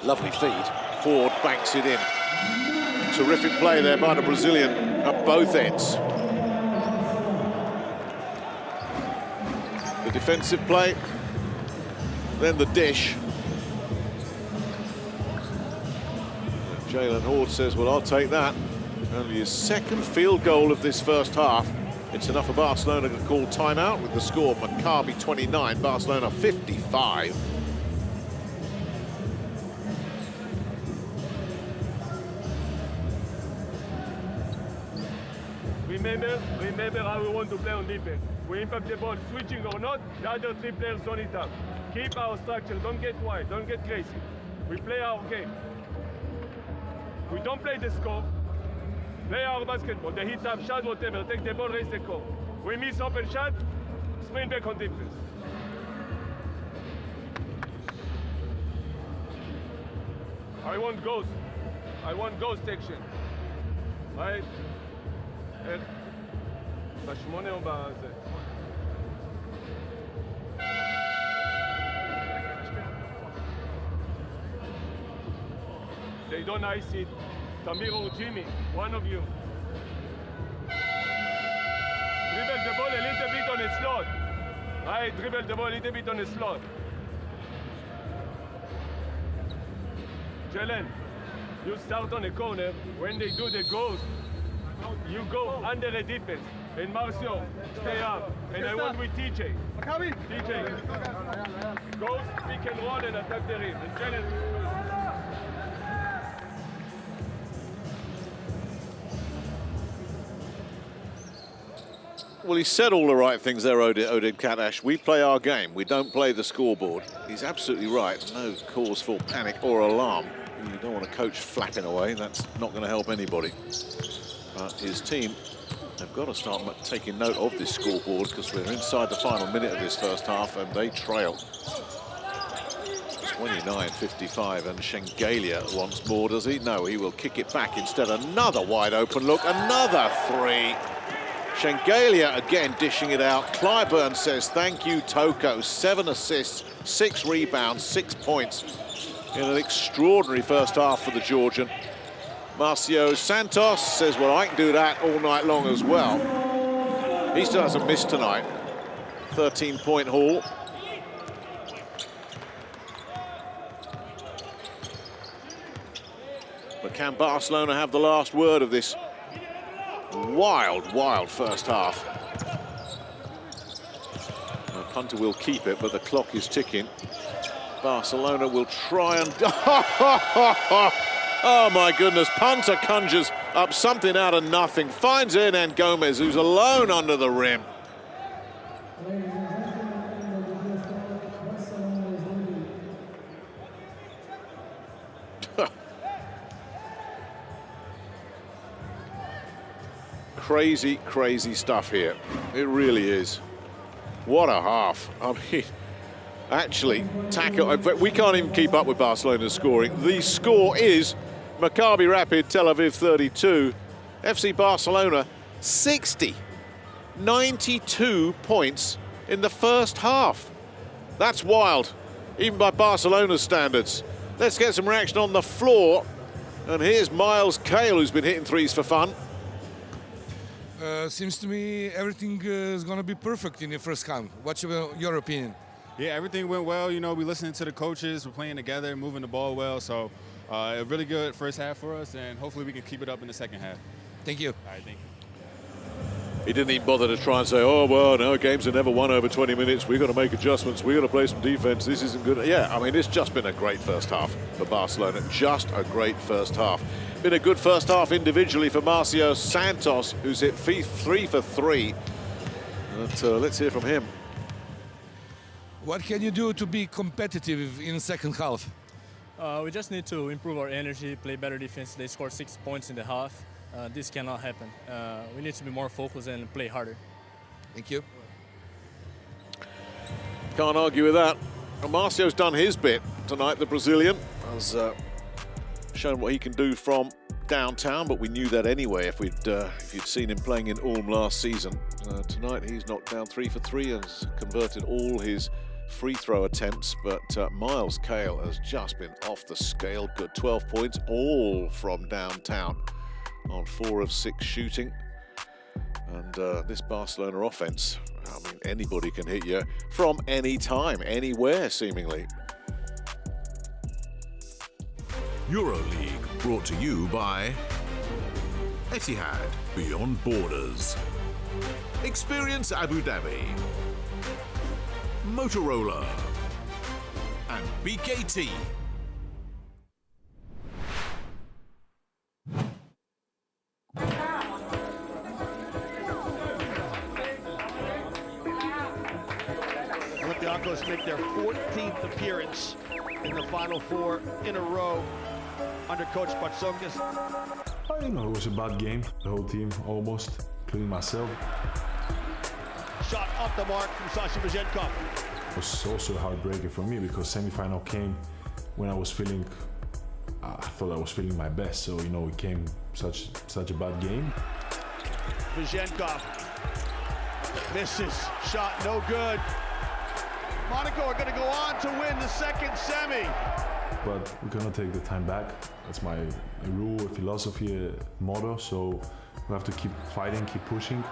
Lovely feed. Ford banks it in. Terrific play there by the Brazilian at both ends. The defensive play, then the dish. Jalen Horde says, well, I'll take that. Only his second field goal of this first half. It's enough for Barcelona to call timeout with the score Maccabi 29, Barcelona 55. Remember how we want to play on defense. We impact the ball, switching or not, the other three players on it up. Keep our structure, don't get wide, don't get crazy. We play our game. We don't play the score. Play our basketball, the hit up, shot, whatever. Take the ball, raise the core. We miss open shot, sprint back on defense. I want ghost. I want ghost action. Right? בשמונה או בזה? They don't ice it. Tamir or Jimmy, one of you. Dribble the ball a little bit on a slot. Right, dribble the ball a little bit on a slot. Jalen, you start on a corner. When they do the ghost, you go under the defense. And Marcio, stay up. And I want with TJ. Maccabi. TJ, go pick and roll and attack the rim. And Jalen. Well, he said all the right things there, Odin Kadash. We play our game. We don't play the scoreboard. He's absolutely right. No cause for panic or alarm. You don't want to coach flapping away. That's not going to help anybody. But his team have got to start taking note of this scoreboard because we're inside the final minute of this first half and they trail. 29-55, and Shengelia wants more, does he? No, he will kick it back instead. Another wide open look, another three. Shengelia again dishing it out. Clyburn says, thank you, Toko. 7 assists, 6 rebounds, 6 points in an extraordinary first half for the Georgian. Marcio Santos says, well, I can do that all night long as well. He still hasn't missed tonight. 13-point haul. But can Barcelona have the last word of this wild, wild first half? The punter will keep it, but the clock is ticking. Barcelona will try and... Oh, my goodness. Punter conjures up something out of nothing. Finds Hernan Gomez, who's alone under the rim. Crazy, crazy stuff here. It really is. What a half. I mean, actually, we can't even keep up with Barcelona's scoring. The score is Maccabi Rapyd Tel Aviv 32, FC Barcelona 60. 92 points in the first half. That's wild, even by Barcelona's standards. Let's get some reaction on the floor. And here's Miles Cale, who's been hitting threes for fun. Seems to me everything is going to be perfect in the first half. What's your opinion? Yeah, everything went well. You know, we listened to the coaches. We're playing together, moving the ball well. So a really good first half for us, and hopefully we can keep it up in the second half. Thank you. All right, thank you. He didn't even bother to try and say, oh, well, no, games are never won over 20 minutes. We've got to make adjustments. We've got to play some defense. This isn't good. Yeah, I mean, it's just been a great first half for Barcelona. Just a great first half. Been a good first half individually for Marcio Santos, who's hit 3 for 3. But, let's hear from him. What can you do to be competitive in the second half? We just need to improve our energy, play better defense. They scored 6 points in the half. This cannot happen. We need to be more focused and play harder. Thank you. Can't argue with that. And Marcio's done his bit tonight, the Brazilian. Has shown what he can do from downtown, but we knew that anyway if you'd seen him playing in Ulm last season. Tonight he's knocked down 3 for 3 and has converted all his free throw attempts, but Miles Cale has just been off the scale. Good 12 points, all from downtown on 4 of 6 shooting. And this Barcelona offense, I mean, anybody can hit you from any time, anywhere, seemingly. EuroLeague brought to you by Etihad, Beyond Borders. Experience Abu Dhabi. Motorola. And BKT. Olympiacos make their 14th appearance in the Final Four in a row under Coach Bartzokis. You know, it was a bad game. The whole team, almost, including myself. Shot off the mark from Sasha Bazenkov. It was also a heartbreaker for me because semi-final came when I was feeling, I thought I was feeling my best. So, you know, it came such a bad game. Bazenkov misses, shot no good. Monaco are going to go on to win the second semi. But we cannot take the time back. That's my rule, a philosophy, a motto. So we have to keep fighting, keep pushing.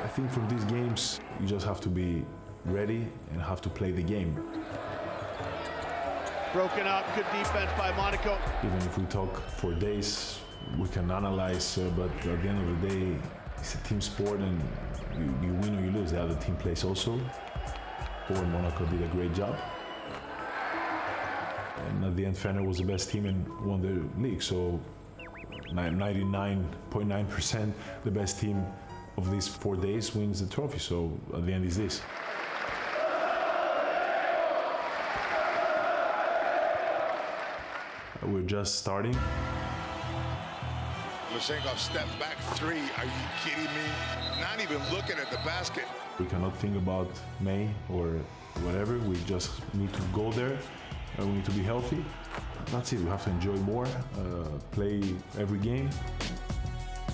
I think from these games, you just have to be ready and have to play the game. Broken up, good defense by Monaco. Even if we talk for days, we can analyze, but at the end of the day, it's a team sport and you win or you lose. The other team plays also. Monaco did a great job. And at the end, Fener was the best team and won the league. So 99.9% the best team of these 4 days wins the trophy. So at the end is this. We're just starting. Bazenkov stepped back 3. Are you kidding me? Not even looking at the basket. We cannot think about May or whatever. We just need to go there. We need to be healthy. That's it. We have to enjoy more, play every game.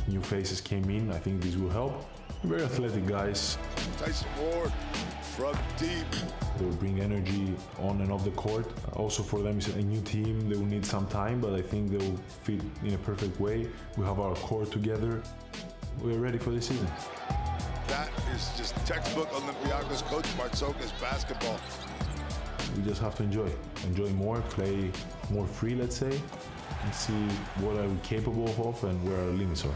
New faces came in. I think this will help. Very athletic guys. Tyson Ward from deep. They will bring energy on and off the court. Also for them, it's a new team. They will need some time, but I think they will fit in a perfect way. We have our core together. We're ready for the season. That is just textbook Olympiacos Coach Bartzokis basketball. We just have to enjoy more, play more free, let's say, and see what are we capable of and where our limits are.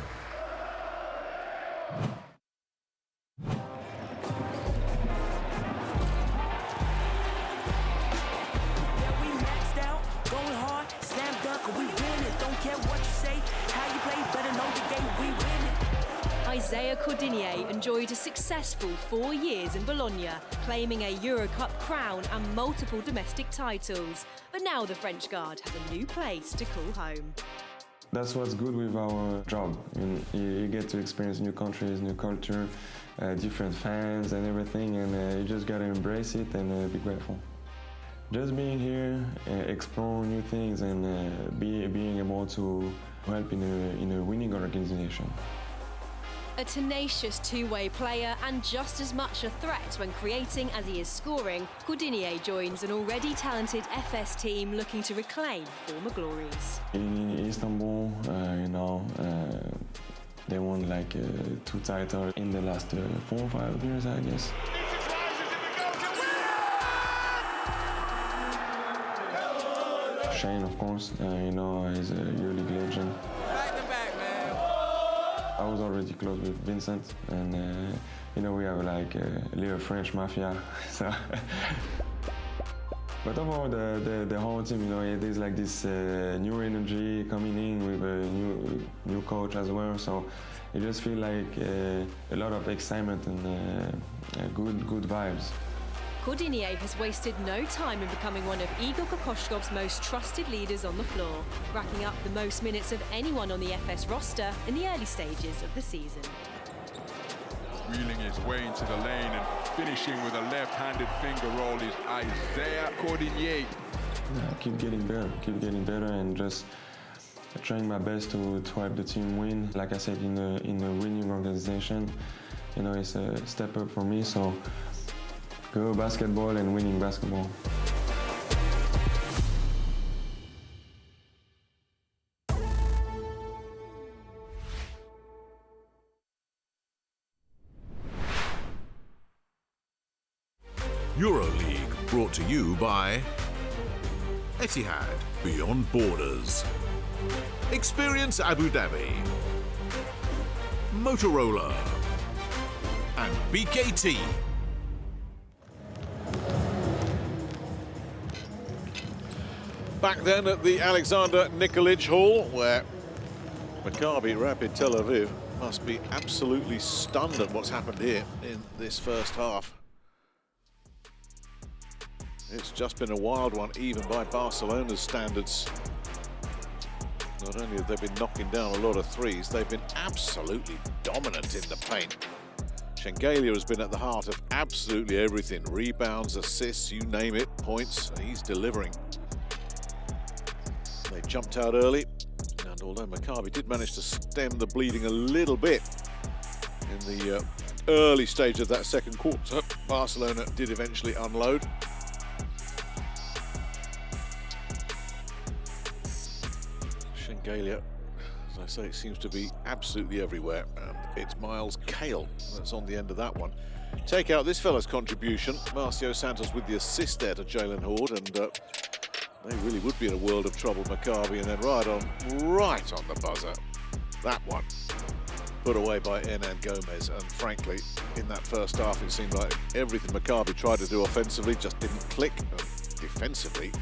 Enjoyed a successful 4 years in Bologna, claiming a Euro Cup crown and multiple domestic titles. But now the French guard has a new place to call home. That's what's good with our job. I mean, you get to experience new countries, new culture, different fans and everything, and you just gotta embrace it and be grateful. Just being here, explore new things, and being able to help in a winning organization. A tenacious two-way player and just as much a threat when creating as he is scoring, Courdinier joins an already talented FS team looking to reclaim former glories. In Istanbul, they won like 2 titles in the last 4 or 5 years, I guess. Shane, of course, he's a EuroLeague legend. I was already close with Vincent, and we have like a little French mafia. So, but overall, the whole team, there's like this new energy coming in with a new coach as well. So you just feel like a lot of excitement and good vibes. Cordier has wasted no time in becoming one of Igor Kokoshkov's most trusted leaders on the floor, racking up the most minutes of anyone on the FS roster in the early stages of the season. Wheeling his way into the lane and finishing with a left-handed finger roll is Isaiah Cordier. Keep getting better and just trying my best to help the team win. Like I said, in a winning organization, you know, it's a step up for me, so go basketball and winning basketball. EuroLeague brought to you by Etihad Beyond Borders. Experience Abu Dhabi. Motorola. And BKT. Back then at the Alexander Nikolic Hall, where Maccabi Rapyd Tel Aviv must be absolutely stunned at what's happened here in this first half. It's just been a wild one, even by Barcelona's standards. Not only have they been knocking down a lot of threes, they've been absolutely dominant in the paint. Shengelia has been at the heart of absolutely everything. Rebounds, assists, you name it, points, he's delivering. They jumped out early, and although Maccabi did manage to stem the bleeding a little bit in the early stage of that second quarter, Barcelona did eventually unload. Shengelia, as I say, it seems to be absolutely everywhere, and it's Miles Cale that's on the end of that one. Take out this fella's contribution, Marcio Santos with the assist there to Jalen Horde, and they really would be in a world of trouble, Maccabi, and then right on the buzzer, that one put away by Hernan Gomez. And frankly, in that first half, it seemed like everything Maccabi tried to do offensively just didn't click. And defensively,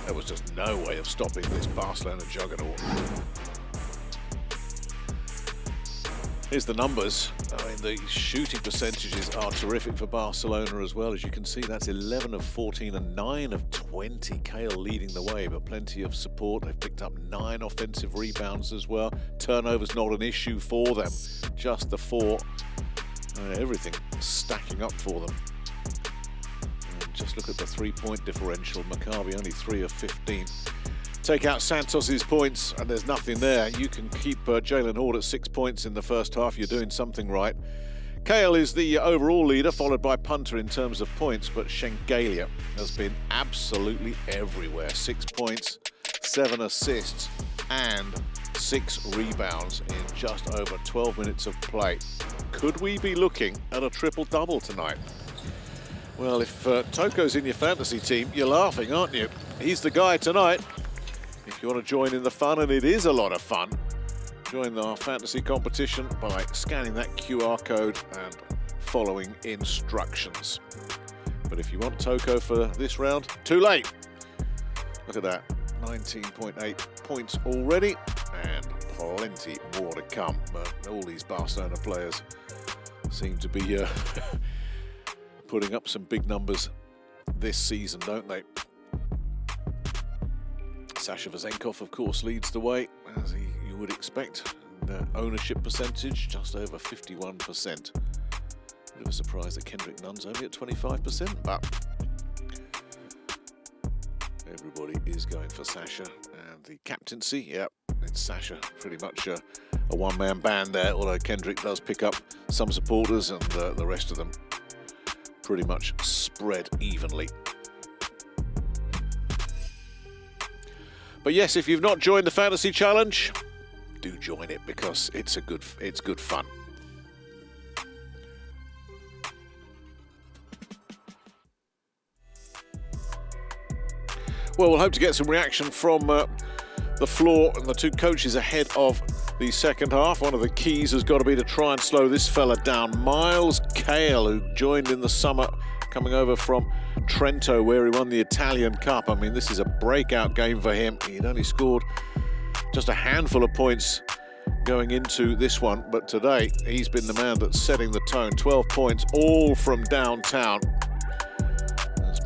there was just no way of stopping this Barcelona juggernaut. Here's the numbers. I mean, the shooting percentages are terrific for Barcelona as well. As you can see, that's 11 of 14 and 9 of 20. Cale leading the way, but plenty of support. They've picked up 9 offensive rebounds as well. Turnovers not an issue for them, just the 4. Everything stacking up for them. And just look at the 3-point differential. Maccabi only 3 of 15. Take out Santos's points and there's nothing there. You can keep Jalen Horde at 6 points in the first half. You're doing something right. Cale is the overall leader, followed by Punter in terms of points, but Shengelia has been absolutely everywhere. 6 points, 7 assists, and 6 rebounds in just over 12 minutes of play. Could we be looking at a triple-double tonight? Well, if Toko's in your fantasy team, you're laughing, aren't you? He's the guy tonight. If you want to join in the fun, and it is a lot of fun, join our fantasy competition by scanning that QR code and following instructions. But if you want Toko for this round, too late. Look at that, 19.8 points already, and plenty more to come. But all these Barcelona players seem to be putting up some big numbers this season, don't they? Sasha Vezenkov, of course, leads the way, as you would expect. The ownership percentage, just over 51%. Bit of a surprise that Kendrick Nunn's only at 25%, but everybody is going for Sasha. And the captaincy, yeah, it's Sasha, pretty much a one-man band there, although Kendrick does pick up some supporters, and the rest of them pretty much spread evenly. But yes, if you've not joined the Fantasy Challenge, do join it, because it's good fun. Well, we'll hope to get some reaction from the floor and the two coaches ahead of the second half. One of the keys has got to be to try and slow this fella down. Miles Cale, who joined in the summer, coming over from Trento, where he won the Italian Cup. I mean, this is a breakout game for him. He'd only scored just a handful of points going into this one, but today he's been the man that's setting the tone. 12 points, all from downtown.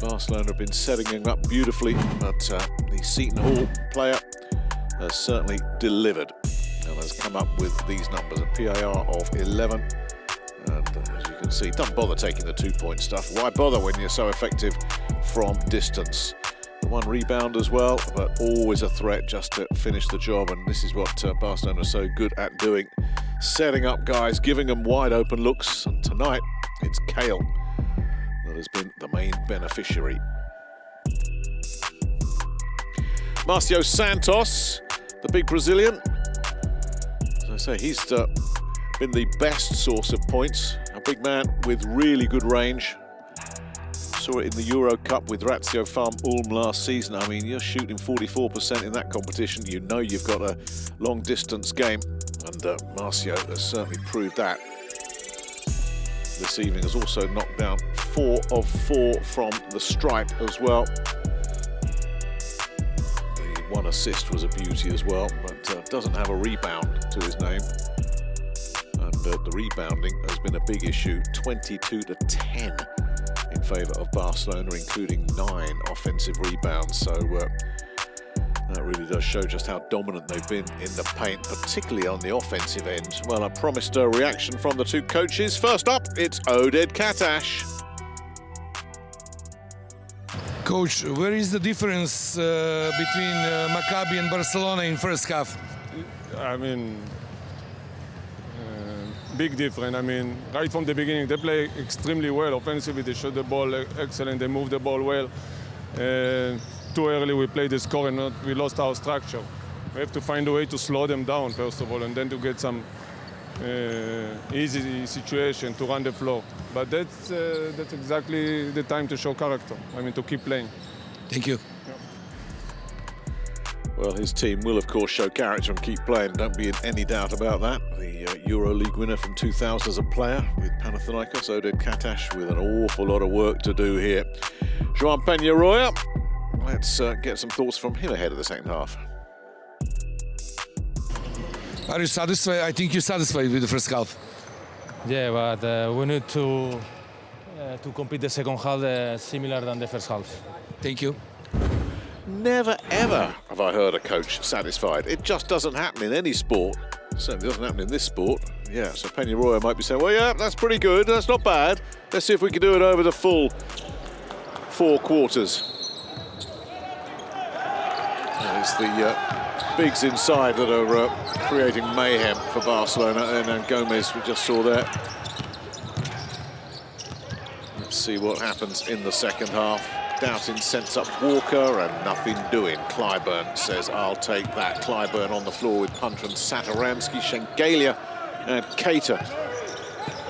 Barcelona have been setting him up beautifully, but the Seton Hall player has certainly delivered and has come up with these numbers, a PAR of 11. And as you can see, don't bother taking the 2-point stuff. Why bother when you're so effective from distance? One rebound as well, but always a threat just to finish the job. And this is what Barcelona are so good at doing. Setting up guys, giving them wide open looks. And tonight, it's Kale that has been the main beneficiary. Marcio Santos, the big Brazilian. As I say, he's been the best source of points. A big man with really good range. Saw it in the Euro Cup with Ratio Farm Ulm last season. I mean, you're shooting 44% in that competition. You know you've got a long distance game. And Marcio has certainly proved that. This evening has also knocked down 4 of 4 from the stripe as well. The 1 assist was a beauty as well, but doesn't have a rebound to his name. And the rebounding has been a big issue, 22-10 in favour of Barcelona, including 9 offensive rebounds. So that really does show just how dominant they've been in the paint, particularly on the offensive end. Well, I promised a reaction from the two coaches. First up, it's Oded Katash. Coach, where is the difference between Maccabi and Barcelona in first half? I mean, big difference. I mean, right from the beginning, they play extremely well. Offensively, they shot the ball excellent. They move the ball well. Too early, we played the score and we lost our structure. We have to find a way to slow them down, first of all, and then to get some easy situation to run the floor. But that's exactly the time to show character. I mean, to keep playing. Thank you. Well, his team will, of course, show character and keep playing. Don't be in any doubt about that. The EuroLeague winner from 2000 as a player with Panathinaikos, Oded Katash, with an awful lot of work to do here. Joan Peñarroya, let's get some thoughts from him ahead of the second half. Are you satisfied? I think you're satisfied with the first half. Yeah, but we need to complete the second half similar than the first half. Thank you. Never, ever have I heard a coach satisfied. It just doesn't happen in any sport. Certainly doesn't happen in this sport. Yeah, so Peñarroya might be saying, well, yeah, that's pretty good. That's not bad. Let's see if we can do it over the full 4 quarters. It's the bigs inside that are creating mayhem for Barcelona. And Gomez, we just saw there. Let's see what happens in the second half. Doughton sends up Walker and nothing doing. Clyburn says, I'll take that. Clyburn on the floor with Punter and Satoransky. Shengelia and Keita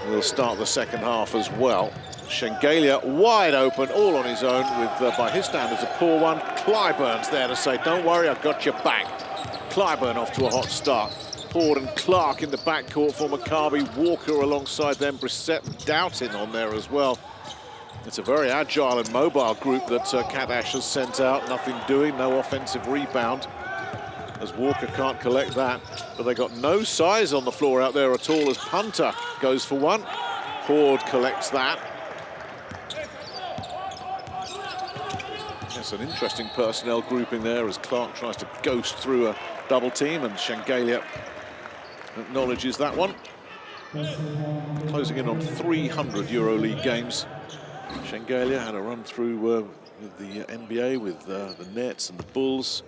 will start the second half as well. Shengelia wide open, all on his own, with, by his standards, a poor one. Clyburn's there to say, don't worry, I've got your back. Clyburn off to a hot start. Ford and Clark in the backcourt for Maccabi. Walker alongside them. Brissett and Doughton on there as well. It's a very agile and mobile group that Katash has sent out. Nothing doing, no offensive rebound, as Walker can't collect that. But they got no size on the floor out there at all, as Punter goes for one. Ford collects that. It's an interesting personnel grouping there as Clark tries to ghost through a double team, and Shengelia acknowledges that one. Closing in on 300 EuroLeague games. Shengelia had a run through with the NBA, with the Nets and the Bulls.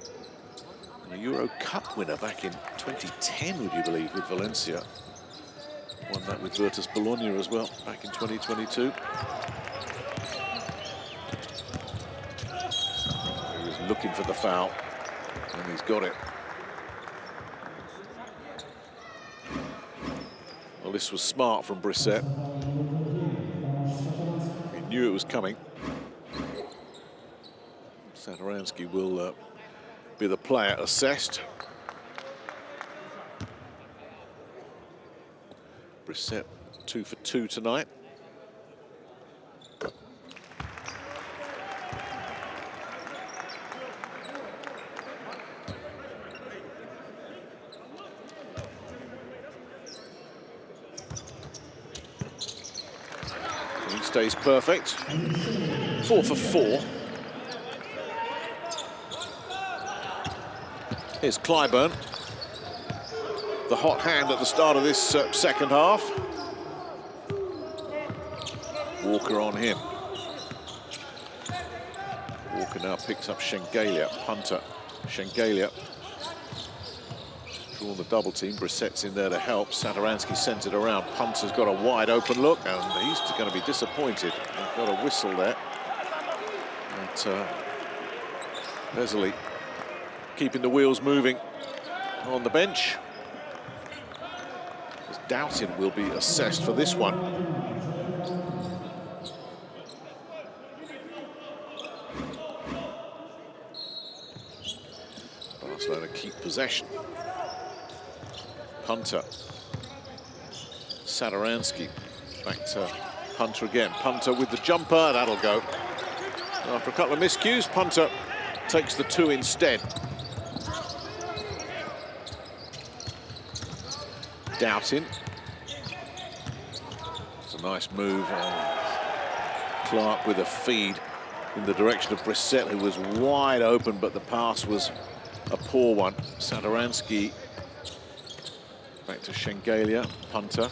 And a Euro Cup winner back in 2010, would you believe, with Valencia. Won that with Virtus Bologna as well, back in 2022. He was looking for the foul, and he's got it. Well, this was smart from Brissett. Knew it was coming. Satoransky will be the player assessed. Brissett 2 for 2 tonight. Stays perfect. 4 for 4. Here's Clyburn. The hot hand at the start of this second half. Walker on him. Walker now picks up Shengelia, punter. Shengelia. Drawn the double team. Brissett's in there to help. Satoransky sends it around. Punter's got a wide open look, and he's going to be disappointed. They've got a whistle there. But Vesely keeping the wheels moving on the bench. Doughton will be assessed for this one. Barcelona keep possession. Punter. Satoransky. Back to Punter again. Punter with the jumper. That'll go. After a couple of miscues, Punter takes the 2 instead. Doughton. It's a nice move. Clark with a feed in the direction of Brissett, who was wide open, but the pass was a poor one. Satoransky back to Shengelia, punter.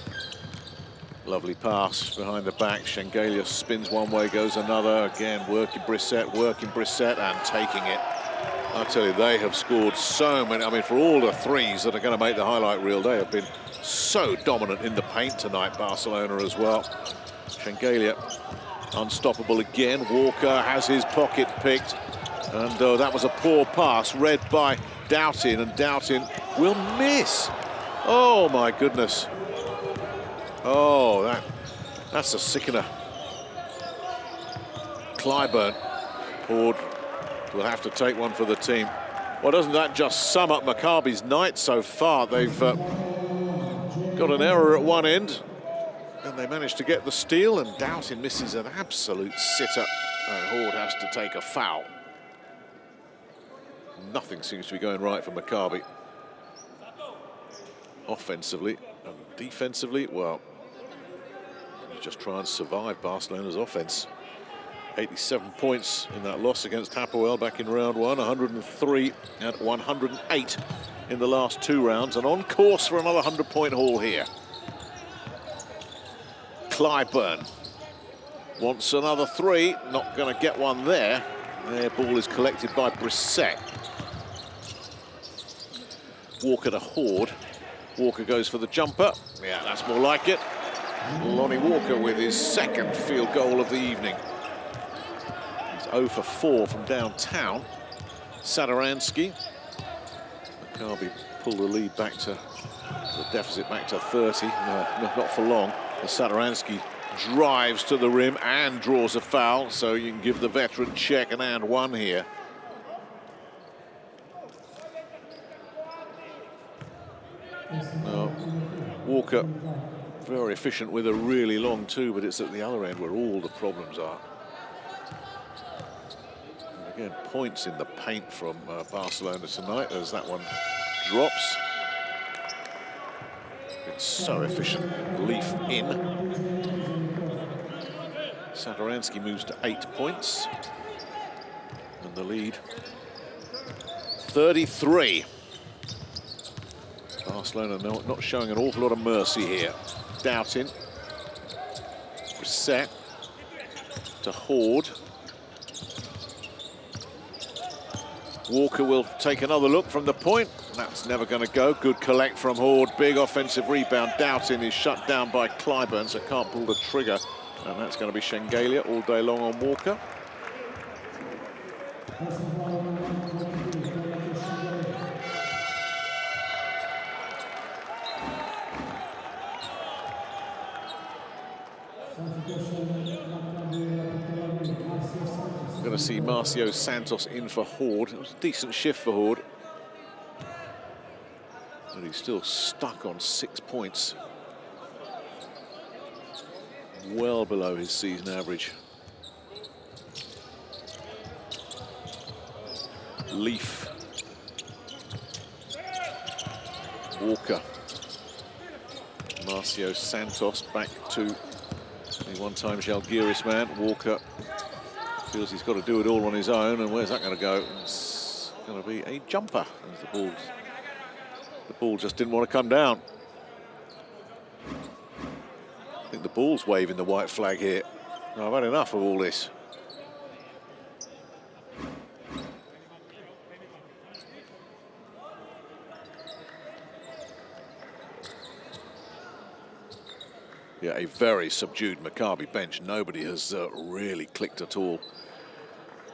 Lovely pass behind the back. Shengelia spins one way, goes another. Again, working Brissett, and taking it. I tell you, they have scored so many. I mean, for all the threes that are going to make the highlight reel, they have been so dominant in the paint tonight, Barcelona as well. Shengelia unstoppable again. Walker has his pocket picked, and that was a poor pass read by Doughton, and Doughton will miss. Oh my goodness. Oh, that's a sickener. Clyburn. Ford will have to take one for the team. Well, doesn't that just sum up Maccabi's night so far? They've got an error at one end, and they managed to get the steal, and Doughton misses an absolute sitter, and Horde has to take a foul. Nothing seems to be going right for Maccabi. Offensively and defensively, well, just try and survive Barcelona's offense. 87 points in that loss against Hapoel back in round 1, 103 and 108 in the last 2 rounds, and on course for another 100-point haul here. Clyburn wants another 3, not going to get one there. Their ball is collected by Brissett. Walker to Horde. Walker goes for the jumper. Yeah, that's more like it. Lonnie Walker with his 2nd field goal of the evening. He's 0 for 4 from downtown. Satoransky. Maccabi pull the lead back to the deficit back to 30. No, not for long. Satoransky drives to the rim and draws a foul, so you can give the veteran check and 1 here. No, Walker very efficient with a really long 2, but it's at the other end where all the problems are. And again, points in the paint from Barcelona tonight as that one drops. It's so efficient. Leaf in. Satoransky moves to 8 points. And the lead, 33. Barcelona not showing an awful lot of mercy here. Doughton. Brissett to Horde. Walker will take another look from the point. That's never going to go. Good collect from Horde. Big offensive rebound. Doughton is shut down by Clyburn, so can't pull the trigger. And that's going to be Shengelia all day long on Walker. Going to see Marcio Santos in for Horde. It was a decent shift for Horde. But he's still stuck on 6 points. Well below his season average. Leaf. Walker. Marcio Santos back to the one-time Žalgiris man. Walker Feels he's got to do it all on his own, and where's that going to go? It's going to be a jumper as the ball just didn't want to come down. I think the ball's waving the white flag here. No, I've had enough of all this. Yeah, a very subdued Maccabi bench. Nobody has really clicked at all.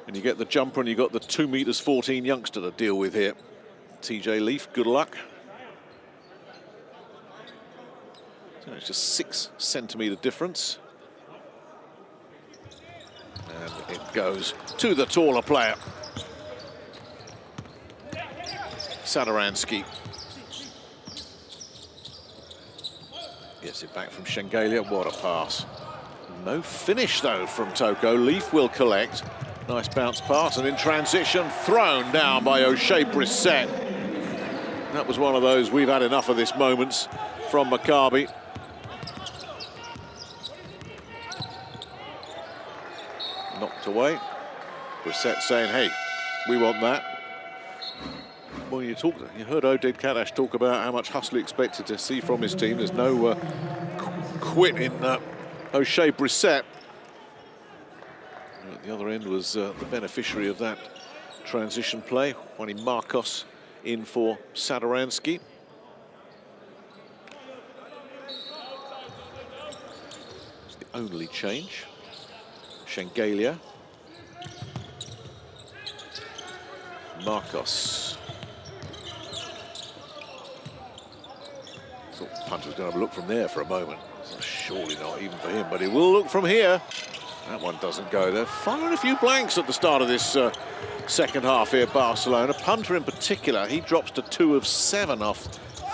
And you get the jumper and you got the 2 meters 14 youngster to deal with here. TJ Leaf, good luck. So it's just 6 centimeter difference. And it goes to the taller player. Sadaransky. Gets it back from Shengelia. What a pass. No finish, though, from Toko. Leaf will collect. Nice bounce pass, and in transition, thrown down by O'Shea Brissett. That was one of those we've had enough of this moments from Maccabi. Knocked away. Brissett saying, hey, we want that. Well, you heard Oded Kadash talk about how much hustle he expected to see from his team. There's no quit in O'Shea Brissett. At the other end was the beneficiary of that transition play. Juani Marcos in for Sadaransky. It's the only change. Shengelia. Marcos. Thought Punter was going to have a look from there for a moment. Surely not even for him, but he will look from here. That one doesn't go there. Firing a few blanks at the start of this second half here, Barcelona. Punter in particular, he drops to 2 of 7 off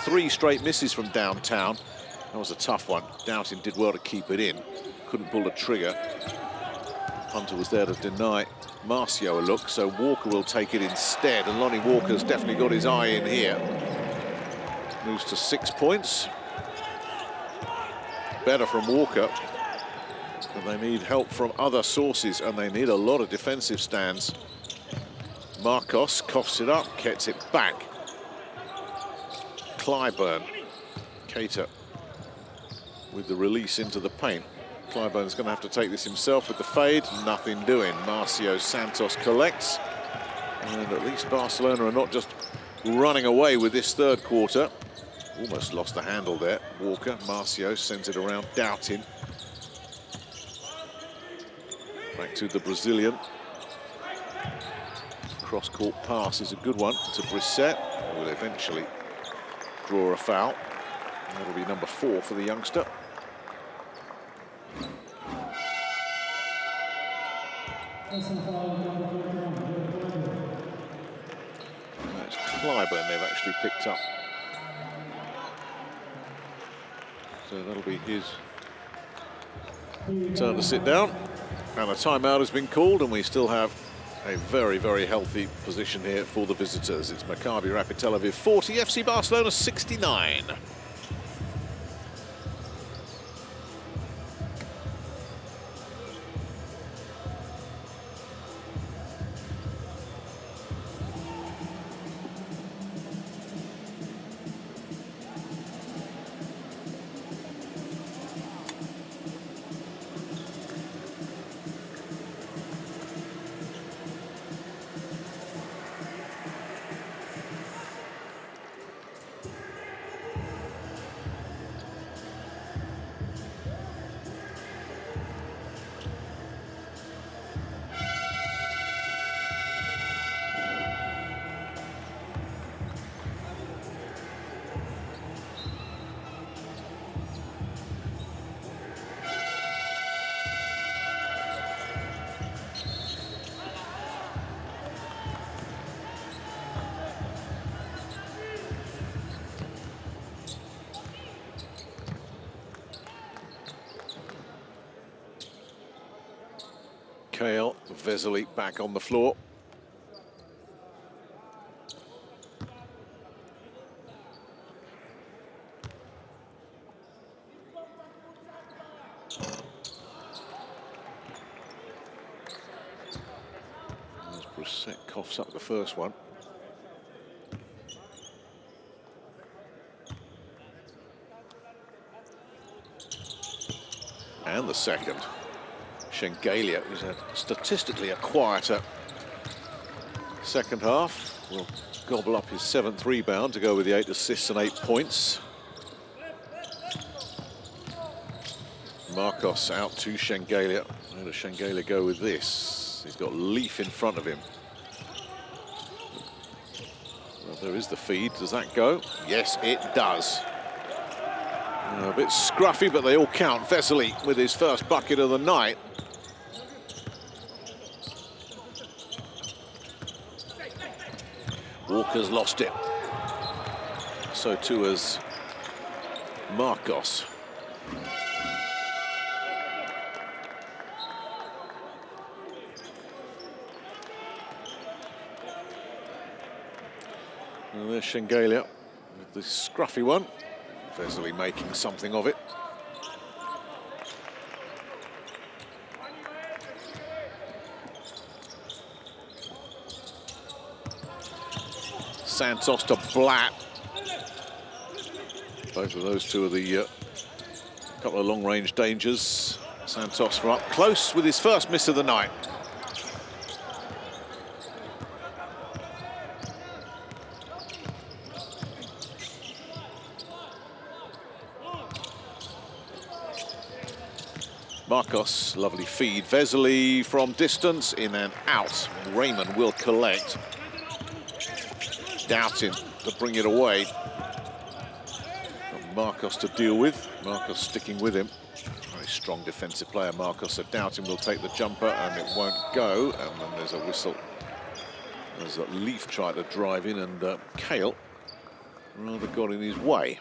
3 straight misses from downtown. That was a tough one. Doubting did well to keep it in. Couldn't pull the trigger. Punter was there to deny Marcio a look, so Walker will take it instead. And Lonnie Walker's definitely got his eye in here. Moves to 6 points. Better from Walker. But they need help from other sources, and they need a lot of defensive stands. Marcos coughs it up, gets it back. Clyburn. Cater with the release into the paint. Clyburn's going to have to take this himself with the fade. Nothing doing. Marcio Santos collects. And at least Barcelona are not just running away with this third quarter. Almost lost the handle there. Walker. Marcio sends it around, doubting. Back to the Brazilian. Cross-court pass is a good one to Brissett. Who will eventually draw a foul. That'll be number 4 for the youngster. That's Clyburn they've actually picked up. So that'll be his turn to sit down. And a timeout has been called, and we still have a very, very healthy position here for the visitors. It's Maccabi Rapyd Tel Aviv 40, FC Barcelona 69. Kale Vesely back on the floor. Set coughs up the first one. And the second. Shengelia, who's had statistically a quieter second half, will gobble up his 7th rebound to go with the 8 assists and 8 points. Marcos out to Shengelia. Where does Shengelia go with this? He's got Leaf in front of him. Well, there is the feed. Does that go? Yes, it does. A bit scruffy, but they all count. Vesely with his first bucket of the night. Walker's lost it. So too has Marcos. And there's Shengelia with the scruffy one. Vesely making something of it. Santos to Blatt. Both of those two are the couple of long-range dangers. Santos from up close with his first miss of the night. Marcos, lovely feed. Vesely from distance, in and out. Raymond will collect. Doubting to bring it away. Got Marcos to deal with. Marcos sticking with him. Very strong defensive player, Marcos. So Doubting will take the jumper and it won't go. And then there's a whistle. There's a Leaf try to drive in, and Kale rather got in his way.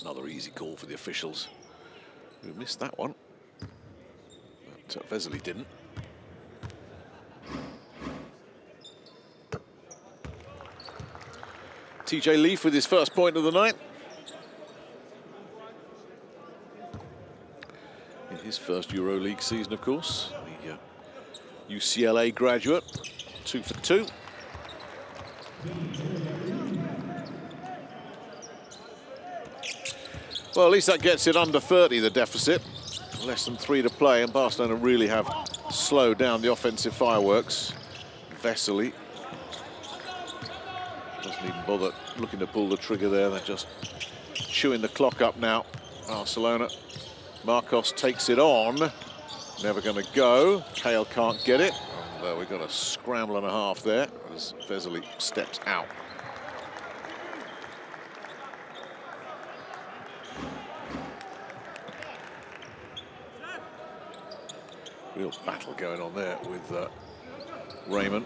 Another easy call for the officials, who missed that one. But Vesely didn't. TJ Leaf with his first point of the night. In his first EuroLeague season, of course. The UCLA graduate, 2 for 2. Well, at least that gets it under 30, the deficit. Less than 3 to play, and Barcelona really have slowed down the offensive fireworks. Vesely doesn't even bother looking to pull the trigger there. They're just chewing the clock up now, Barcelona. Marcos takes it on. Never going to go. Kale can't get it. And we've got a scramble and a half there as Vesely steps out. Real battle going on there with Raymond.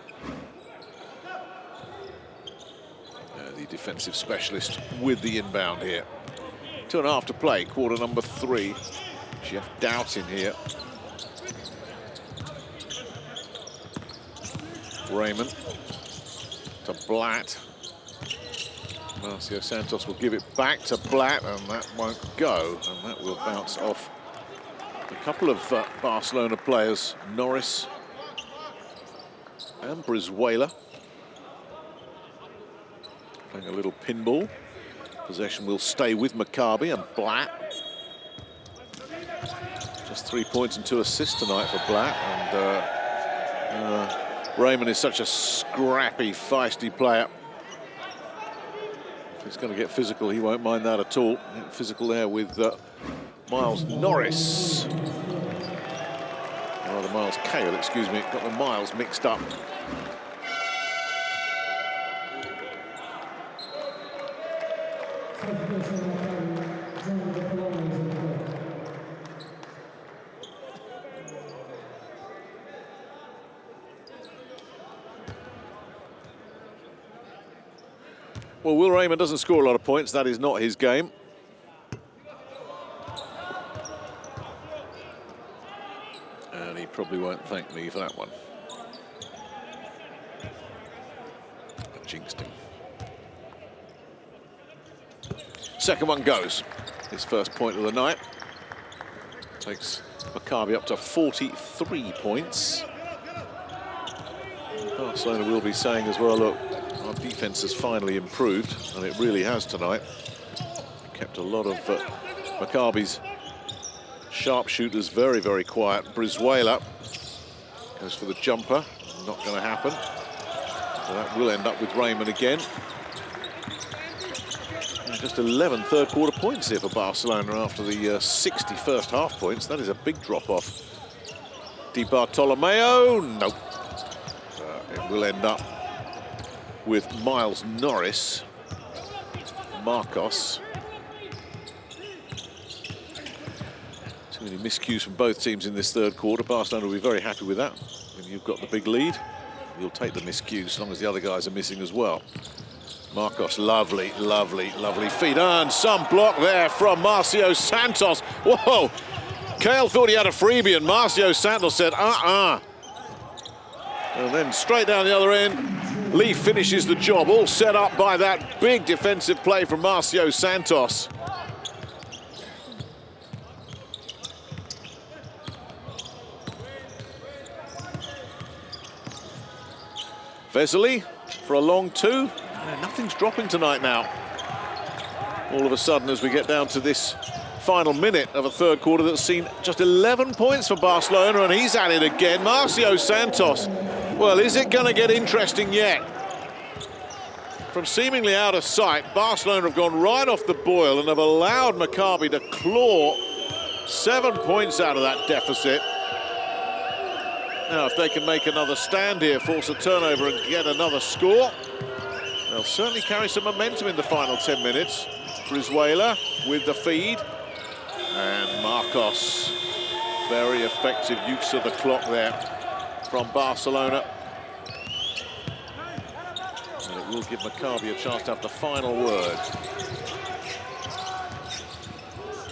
The defensive specialist with the inbound here. 2.5 to play, quarter number 3. Jeff Doubting here. Raymond to Blatt. Marcio Santos will give it back to Blatt, and that won't go, and that will bounce off a couple of Barcelona players, Norris and Brizuela. Playing a little pinball. Possession will stay with Maccabi, and Blatt. Just 3 points and 2 assists tonight for Blatt. And Raymond is such a scrappy, feisty player. If he's going to get physical, he won't mind that at all. Physical there with Miles Norris. Rather, Miles Kale, excuse me. Got the miles mixed up. Well, Will Raymond doesn't score a lot of points. That is not his game. And he probably won't thank me for that one. I jinxed him. Second one goes. His first point of the night. Takes Maccabi up to 43 points. Barcelona will be saying as well, look, our defence has finally improved, and it really has tonight. Kept a lot of Maccabi's sharpshooters very, very quiet. Brizuela goes for the jumper. Not going to happen. So that will end up with Raymond again. And just 11 third-quarter points here for Barcelona after the 60 first-half points. That is a big drop-off. Di Bartolomeo, nope. It will end up with Miles Norris. Marcos. Too many miscues from both teams in this third quarter. Barcelona will be very happy with that. When you've got the big lead, you'll take the miscues as long as the other guys are missing as well. Marcos, lovely, lovely, lovely feed. And some block there from Marcio Santos. Whoa! Kale thought he had a freebie, and Marcio Santos said, And then straight down the other end, Lee finishes the job, all set up by that big defensive play from Marcio Santos. Vesely for a long two. Nothing's dropping tonight now. All of a sudden, as we get down to this final minute of a third quarter that's seen just 11 points for Barcelona, and he's at it again. Marcio Santos. Well, is it going to get interesting yet? From seemingly out of sight, Barcelona have gone right off the boil and have allowed Maccabi to claw 7 points out of that deficit. Now, if they can make another stand here, force a turnover and get another score, they'll certainly carry some momentum in the final 10 minutes. Brizuela with the feed. And Marcos, very effective use of the clock there from Barcelona. And it will give Maccabi a chance to have the final word.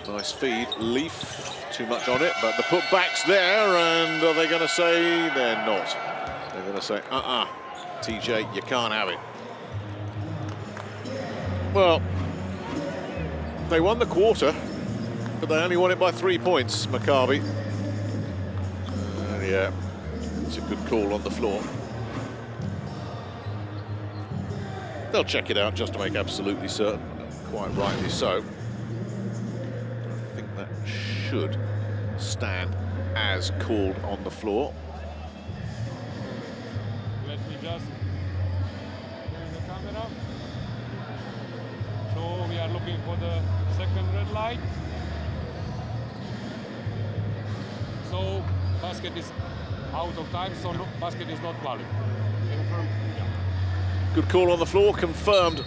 Nice feed, Leaf. Too much on it, but the putback's there, and are they going to say they're not? They're going to say, TJ, you can't have it. Well, they won the quarter, but they only won it by 3 points, Maccabi. Yeah, it's a good call on the floor. They'll check it out just to make absolutely certain, quite rightly so. I think that should stand as called on the floor. Let me just bring the camera. So we are looking for the second red light. So basket is out of time, so no, basket is not valid. Confirm? Yeah. Good call on the floor, confirmed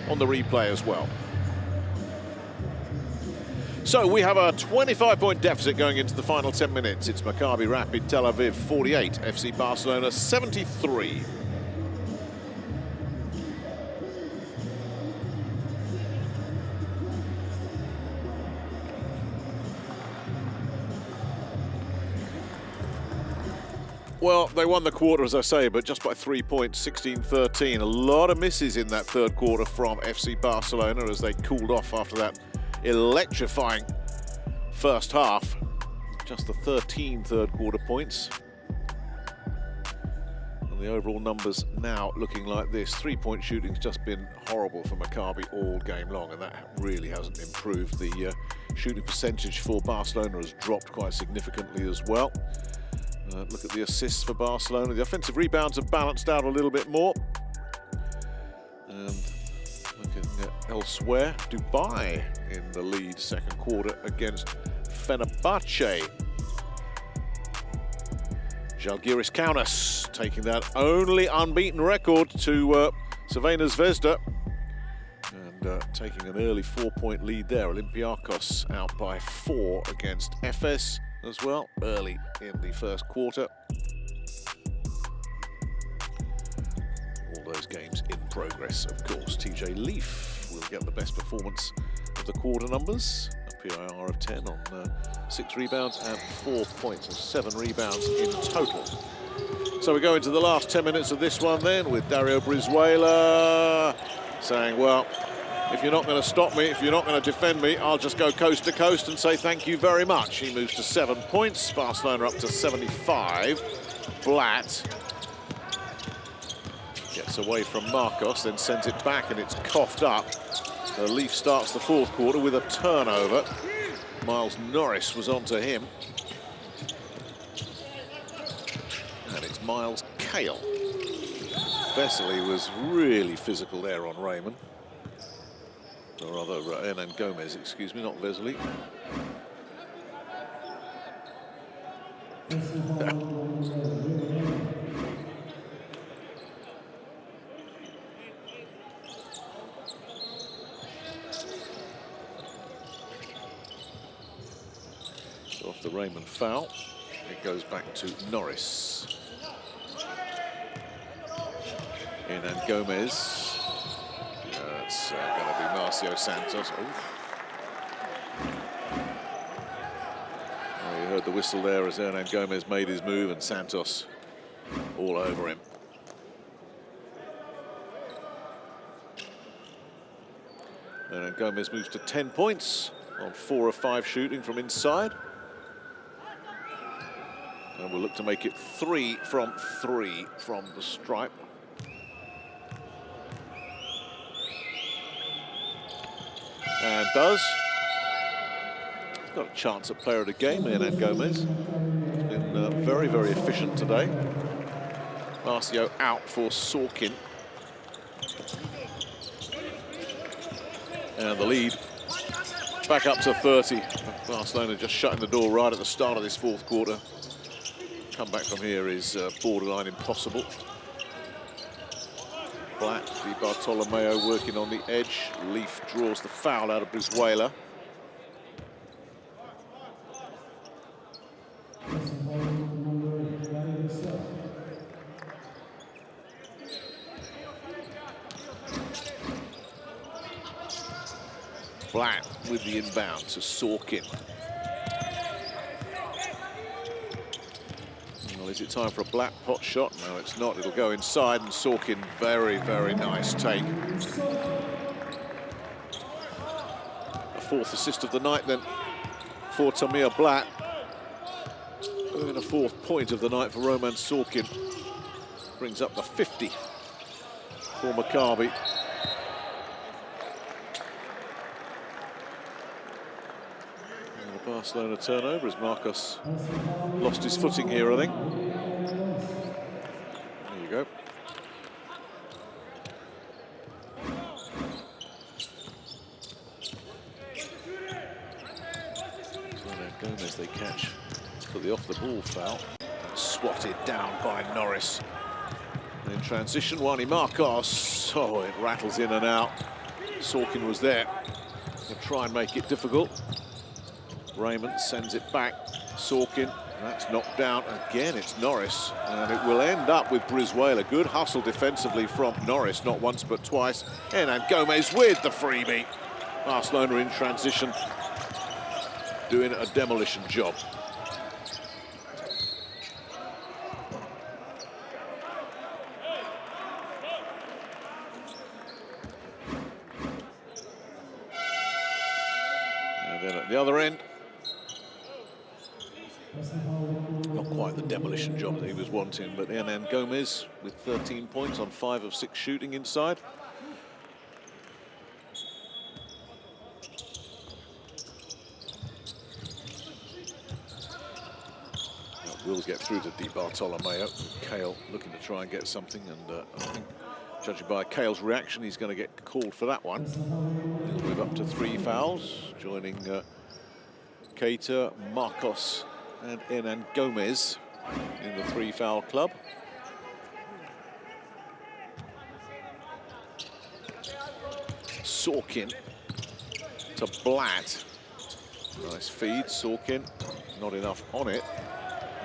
on the replay as well. So we have a 25-point deficit going into the final 10 minutes. It's Maccabi Rapyd Tel Aviv 48, FC Barcelona 73. Well, they won the quarter, as I say, but just by 3 points, 16-13. A lot of misses in that third quarter from FC Barcelona as they cooled off after that electrifying first half. Just the 13 third quarter points. And the overall numbers now looking like this. 3-point shooting's just been horrible for Maccabi all game long, and that really hasn't improved. The shooting percentage for Barcelona has dropped quite significantly as well. Look at the assists for Barcelona. The offensive rebounds have balanced out a little bit more. And looking at elsewhere, Dubai in the lead second quarter against Fenerbahce. Žalgiris Kaunas taking that only unbeaten record to Crvena Zvezda. And taking an early 4-point lead there. Olympiacos out by 4 against Efes as well, early in the first quarter. All those games in progress, of course. TJ Leaf will get the best performance of the quarter numbers. A PIR of 10 on 6 rebounds and 4 points, and 7 rebounds in total. So we go into the last 10 minutes of this one then with Dario Brizuela saying, well, if you're not going to stop me, if you're not going to defend me, I'll just go coast to coast and say thank you very much. He moves to 7 points. Barcelona up to 75. Blatt gets away from Marcos, then sends it back, and it's coughed up. The Leaf starts the fourth quarter with a turnover. Miles Norris was onto him. And it's Miles Kale. Vesely was really physical there on Raymond. Or rather, Hernan Gomez, excuse me, not Vesely. So off the Raymond foul, it goes back to Norris. Hernan Gomez. It's going to be Marcio Santos. Oh, you heard the whistle there as Hernan Gomez made his move, and Santos all over him. Hernan Gomez moves to 10 points on 4 of 5 shooting from inside. And we'll look to make it 3 from 3 from the stripe. And does. He's got a chance at player of the game, Hernan Gomez. He's been very, very efficient today. Marcio out for Sorkin. And the lead back up to 30. Barcelona just shutting the door right at the start of this fourth quarter. Come back from here is borderline impossible. Blatt, Di Bartolomeo working on the edge. Leaf draws the foul out of Brizuela. Blatt with the inbound to Sorkin. Well, is it time for a Blatt pot shot? No, it's not. It'll go inside, and Sorkin, very, very nice take. A fourth assist of the night then for Tamir Blatt. And a fourth point of the night for Roman Sorkin. Brings up the 50 for Maccabi. Barcelona turnover as Marcos lost his footing here, I think. There you go. So Gomez they catch for the off-the-ball foul. Swatted down by Norris. And in transition, Wani Marcos. Oh, it rattles in and out. Sorkin was there to try and make it difficult. Raymond sends it back. Sorkin, that's knocked down. Again, it's Norris, and it will end up with Brizuela. Good hustle defensively from Norris, not once but twice. And Gomez with the freebie. Barcelona in transition, doing a demolition job. And then at the other end, not quite the demolition job that he was wanting, but Hernan Gomez with 13 points on 5 of 6 shooting inside. That will get through to Di Bartolomeo. Kale looking to try and get something, and I think, judging by Kale's reaction, he's going to get called for that one. He'll move up to 3 fouls, joining Keita, Marcos, and Hernan Gomez in the 3-foul club. Sorkin to Blatt. Nice feed, Sorkin. Not enough on it.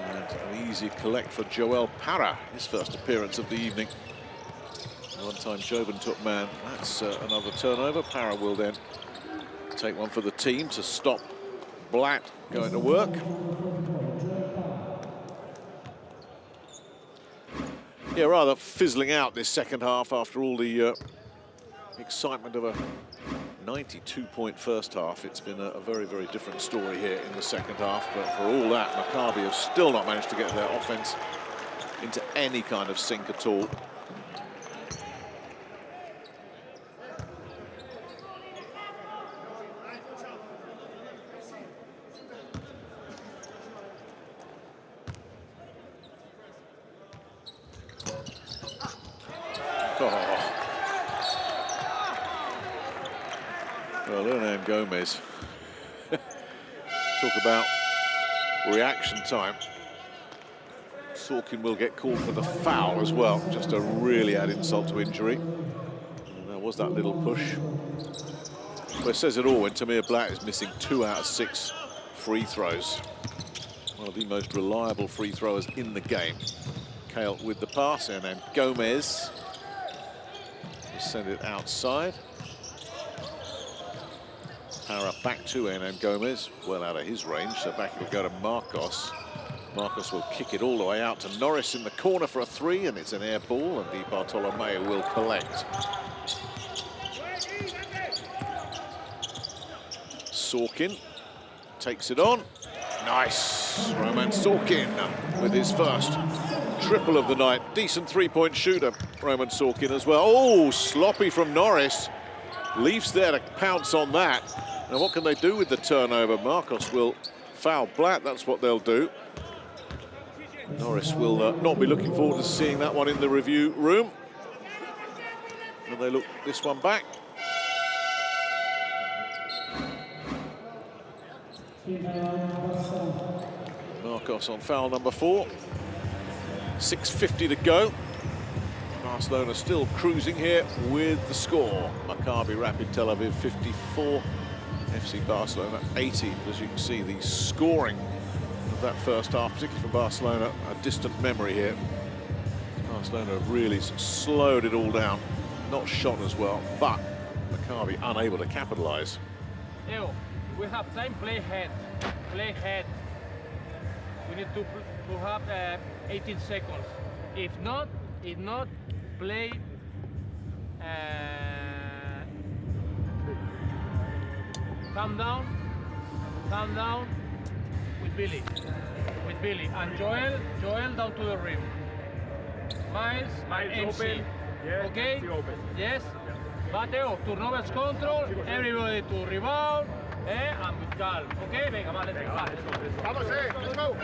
And an easy collect for Joel Parra, his first appearance of the evening. One-time Jovan took man. That's another turnover. Parra will then take one for the team to stop Blatt going to work. Yeah, rather fizzling out this second half after all the excitement of a 92-point first half. It's been a very, very different story here in the second half. But for all that, Maccabi have still not managed to get their offense into any kind of sync at all. Well, Gomez. Talk about reaction time. Sorkin will get called for the foul as well. Just a really add insult to injury. And there was that little push. But it says it all when Tamir Blatt is missing 2 out of 6 free throws. One of the most reliable free throwers in the game. Kale with the pass, and then Gomez. Send it outside. Para back to Hernan Gomez, well out of his range, so back it will go to Marcos. Marcos will kick it all the way out to Norris in the corner for a 3, and it's an air ball, and Di Bartolomeo will collect. Sorkin takes it on. Nice, Roman Sorkin with his first triple of the night. Decent three-point shooter, Roman Sorkin as well. Oh, sloppy from Norris. Leafs there to pounce on that. Now, what can they do with the turnover? Marcos will foul Blatt. That's what they'll do. Norris will not be looking forward to seeing that one in the review room. And they look this one back. Marcos on foul number 4. 6:50 to go. Barcelona still cruising here with the score. Maccabi Rapyd Tel Aviv 54, FC Barcelona 80. As you can see, the scoring of that first half, particularly for Barcelona, a distant memory here. Barcelona have really slowed it all down, not shot as well, but Maccabi unable to capitalise. Leo, we have time, play head. Play head. We need to have 18 seconds. If not, play calm down with Billy, and Joel down to the rim. Miles MC. Open. Yes, okay? open. Yes. Bateo, turnovers control, everybody to rebound, and with calm. Okay, venga, vale, let's go. Vamos, let's go.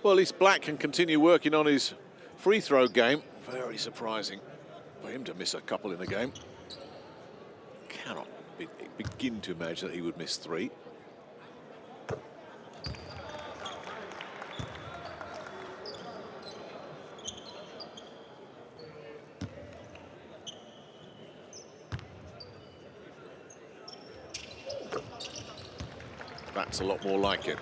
Well, at least Black can continue working on his free throw game. Very surprising for him to miss a couple in a game. Cannot begin to imagine that he would miss 3. That's a lot more like it.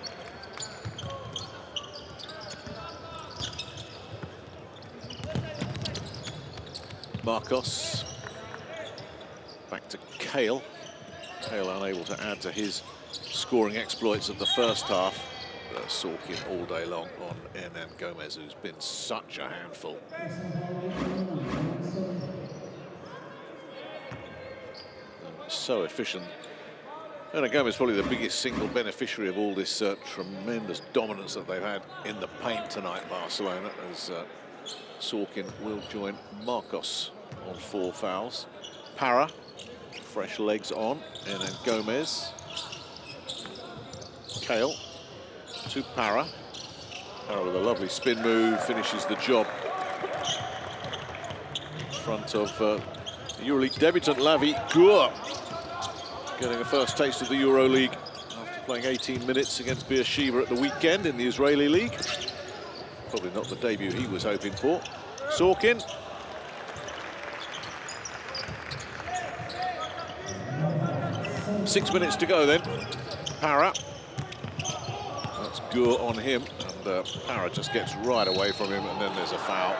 Marcos, back to Kale. Kale unable to add to his scoring exploits of the first half. Sorkin all day long on Hernan Gomez, who's been such a handful. So efficient. Hernan Gomez probably the biggest single beneficiary of all this tremendous dominance that they've had in the paint tonight, Barcelona, as Sorkin will join Marcos on 4 fouls. Para, fresh legs on, and then Gomez. Kale to Para. Para with a lovely spin move, finishes the job in front of the EuroLeague debutant Lavi Gur, getting a first taste of the EuroLeague after playing 18 minutes against Beersheva at the weekend in the Israeli League. Probably not the debut he was hoping for. Sorkin. Six minutes to go then. Para. Gur on him, and Para just gets right away from him, and then there's a foul.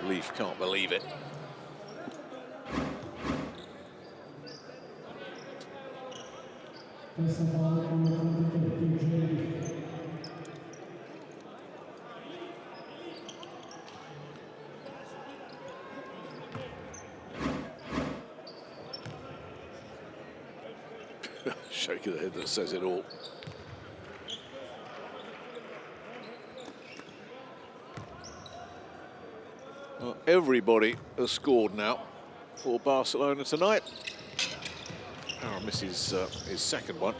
Leaf can't believe it. Shake of the head that says it all. Well, everybody has scored now for Barcelona tonight. Para misses his second one.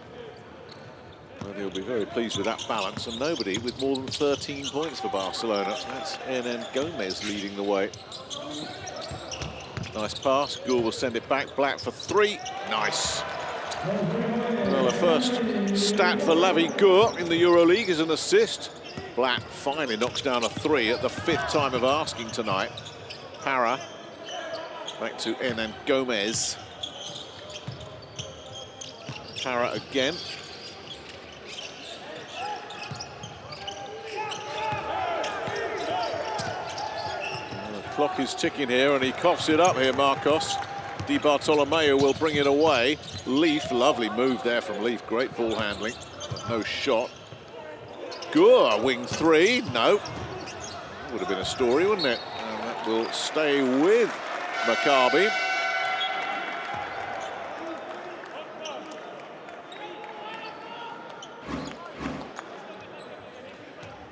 And he'll be very pleased with that balance, and nobody with more than 13 points for Barcelona. That's Hernan Gomez leading the way. Nice pass. Gur will send it back. Black for three. Nice. Well, the first stat for Lavi Gur in the EuroLeague is an assist. Black finally knocks down a three at the 5th time of asking tonight. Para back to Hernan Gomez. Para again. The clock is ticking here, and he coughs it up here, Marcos. Di Bartolomeo will bring it away. Leaf, lovely move there from Leaf. Great ball handling. No shot. Gur, wing three. No. Would have been a story, wouldn't it? And that will stay with Maccabi.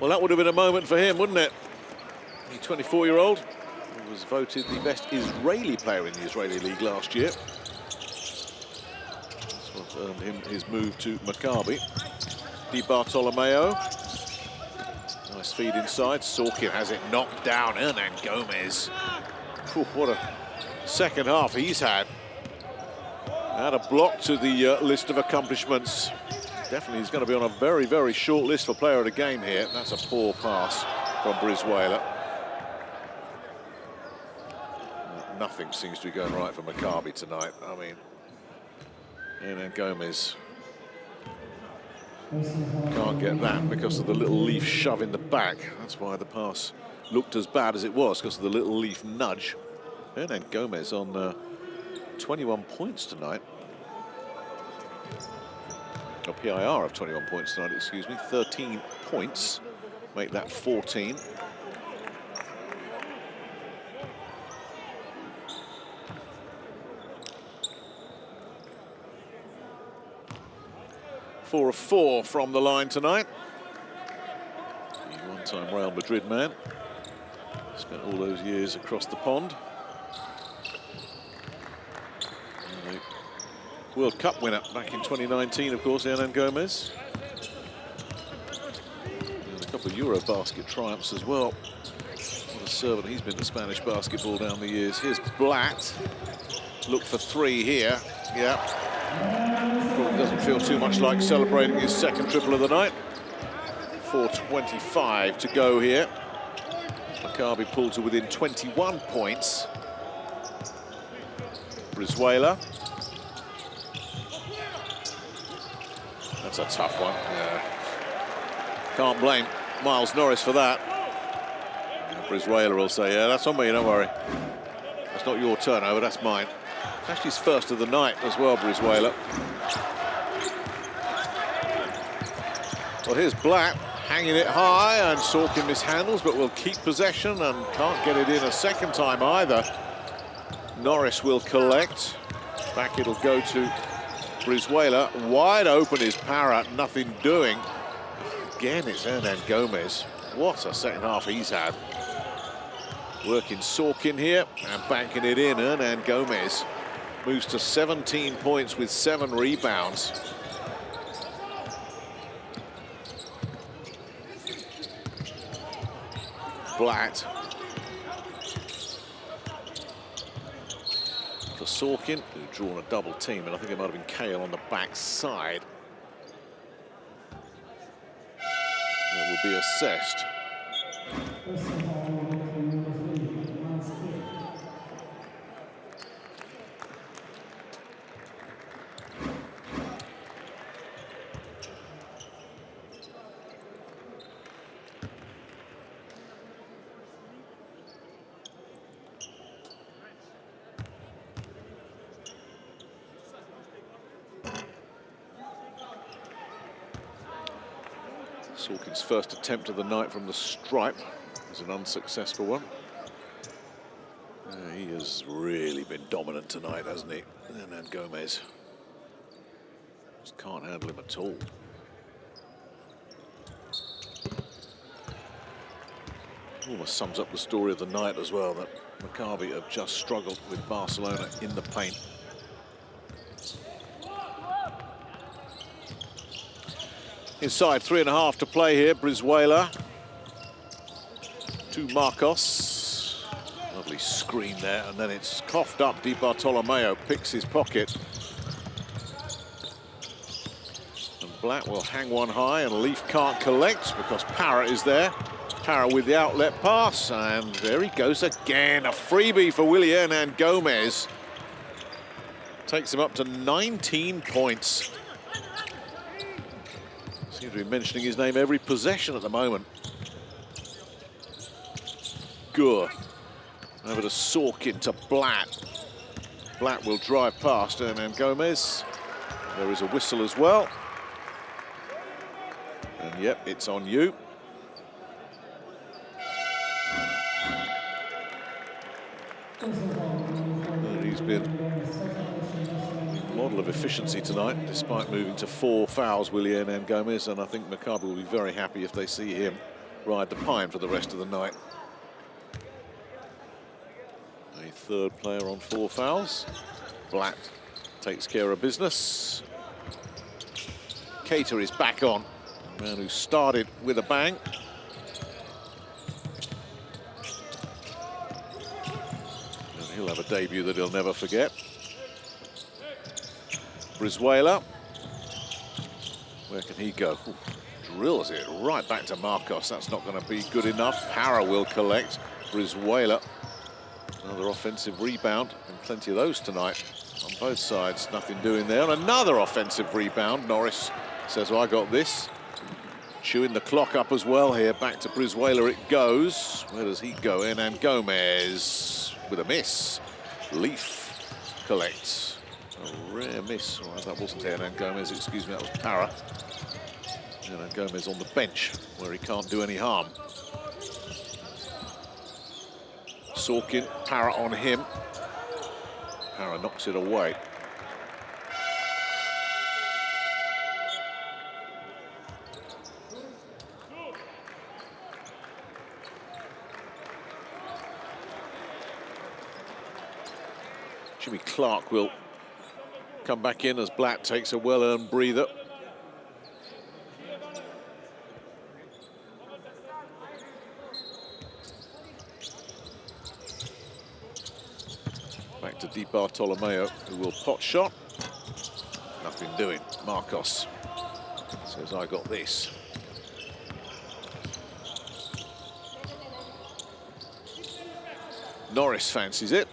Well, that would have been a moment for him, wouldn't it? The 24-year-old who was voted the best Israeli player in the Israeli League last year. That's what earned him his move to Maccabi. Di Bartolomeo. Nice feed inside. Sorkin has it knocked down. Hernan Gomez. Whew, what a second half he's had. Add a block to the list of accomplishments. Definitely he's going to be on a very, very short list for player of the game here. That's a poor pass from Brizuela. Nothing seems to be going right for Maccabi tonight. I mean, Hernan Gomez can't get that because of the little Leaf shove in the back. That's why the pass looked as bad as it was, because of the little Leaf nudge. Hernan Gomez on 21 points tonight. A PIR of 21 points tonight, excuse me. 13 points, make that 14. Four of four from the line tonight. The one-time Real Madrid man. Spent all those years across the pond. World Cup winner back in 2019, of course, Hernan Gomez. And a couple of Eurobasket triumphs as well. What a servant he's been to Spanish basketball down the years. Here's Blatt. Look for three here. Yeah. Probably doesn't feel too much like celebrating his second triple of the night. 4:25 to go here. Maccabi pulled to within 21 points. Brizuela. That's a tough one. Yeah. Can't blame Miles Norris for that. Brizuela will say, yeah, that's on me, don't worry. That's not your turnover, that's mine. It's actually his first of the night as well, Brizuela. Well, here's Blatt hanging it high, and Sorkin mishandles, but will keep possession and can't get it in a second time either. Norris will collect. Back it'll go to Brizuela. Wide open is Para, nothing doing. Again, it's Hernan Gomez. What a second half he's had. Working Sorkin here and banking it in. Hernan Gomez moves to 17 points with 7 rebounds. Blatt for Sorkin, who'd drawn a double team, and I think it might have been Kale on the backside. That will be assessed. Sorkin's first attempt of the night from the stripe was an unsuccessful one. He has really been dominant tonight, hasn't he? And then Gomez just can't handle him at all. Almost sums up the story of the night as well, that Maccabi have just struggled with Barcelona in the paint. Inside, 3.5 to play here. Brizuela to Marcos. Lovely screen there, and then it's coughed up. Di Bartolomeo picks his pocket. And Black will hang one high, and Leaf can't collect because Parra is there. Parra with the outlet pass, and there he goes again. A freebie for Willian Gomez. Takes him up to 19 points. Seem to be mentioning his name every possession at the moment. Good. Over to Sorkin to Blatt. Blatt will drive past and Gomez. There is a whistle as well. And yep, it's on you. And he's been a model of efficiency tonight, despite moving to 4 fouls, Willian Gomez, and I think Maccabi will be very happy if they see him ride the pine for the rest of the night. A third player on 4 fouls. Blatt takes care of business. Cater is back on, a man who started with a bang. And he'll have a debut that he'll never forget. Brizuela, where can he go? Ooh, drills it right back to Marcos. That's not going to be good enough. Parra will collect. Brizuela, another offensive rebound, and plenty of those tonight on both sides. Nothing doing there. And another offensive rebound. Norris says, well, I got this. Chewing the clock up as well here. Back to Brizuela it goes. Where does he go in? And Gomez with a miss. Leaf collects. A rare miss. All right, that wasn't Hernan Gomez, excuse me, that was Parra. Hernan Gomez on the bench, where he can't do any harm. Sorkin, Parra on him. Parra knocks it away. Jimmy Clark will come back in as Blatt takes a well-earned breather. Back to Di Bartolomeo, who will pot shot. Nothing doing. Marcos says, I got this. Norris fancies it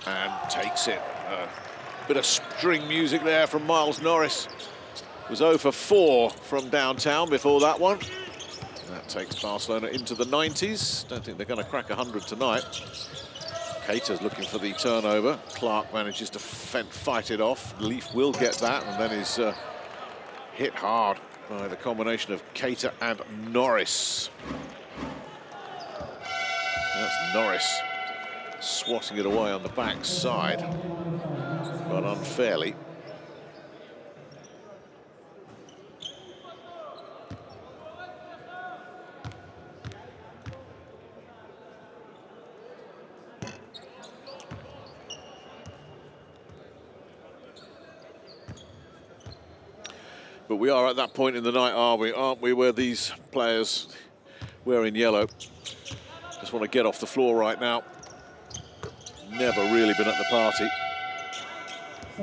and takes it. Bit of string music there from Miles Norris. Was 0 for 4 from downtown before that one. That takes Barcelona into the 90s. Don't think they're going to crack 100 tonight. Cater's looking for the turnover. Clark manages to fight it off. Leaf will get that, and then is hit hard by the combination of Cater and Norris. That's Norris swatting it away on the backside, but unfairly. But we are at that point in the night, aren't we, where these players wearing yellow just want to get off the floor right now. Never really been at the party. I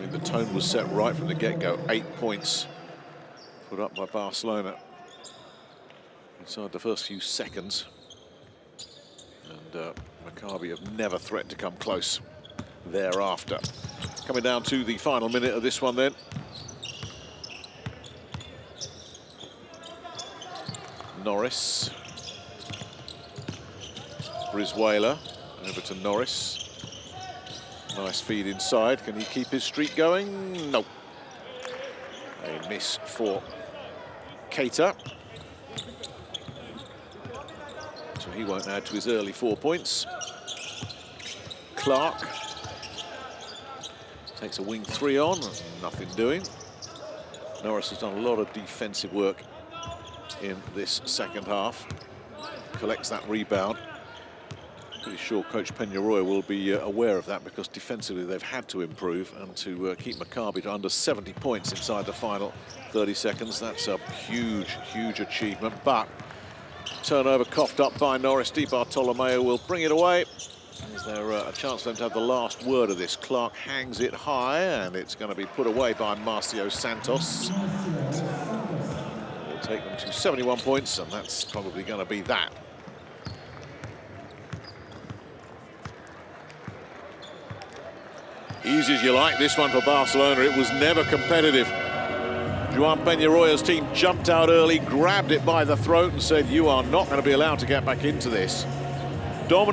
mean, the tone was set right from the get-go. 8 points put up by Barcelona inside the first few seconds. And Maccabi have never threatened to come close thereafter. Coming down to the final minute of this one then. Norris. Brizuela over to Norris. Nice feed inside. Can he keep his streak going? No. A miss for Keita. So he won't add to his early 4 points. Clark takes a wing 3 on, nothing doing. Norris has done a lot of defensive work in this second half. Collects that rebound. Pretty sure Coach Peñarroya will be aware of that, because defensively they've had to improve, and to keep Maccabi to under 70 points inside the final 30 seconds, that's a huge, huge achievement. But turnover coughed up by Norris. Di Bartolomeo will bring it away. Is there a chance for them to have the last word of this? Clark hangs it high, and it's going to be put away by Marcio Santos. It'll take them to 71 points, and that's probably going to be that. Easy as you like, this one for Barcelona. It was never competitive. Joan Peñarroya's team jumped out early, grabbed it by the throat and said, you are not going to be allowed to get back into this. Dominant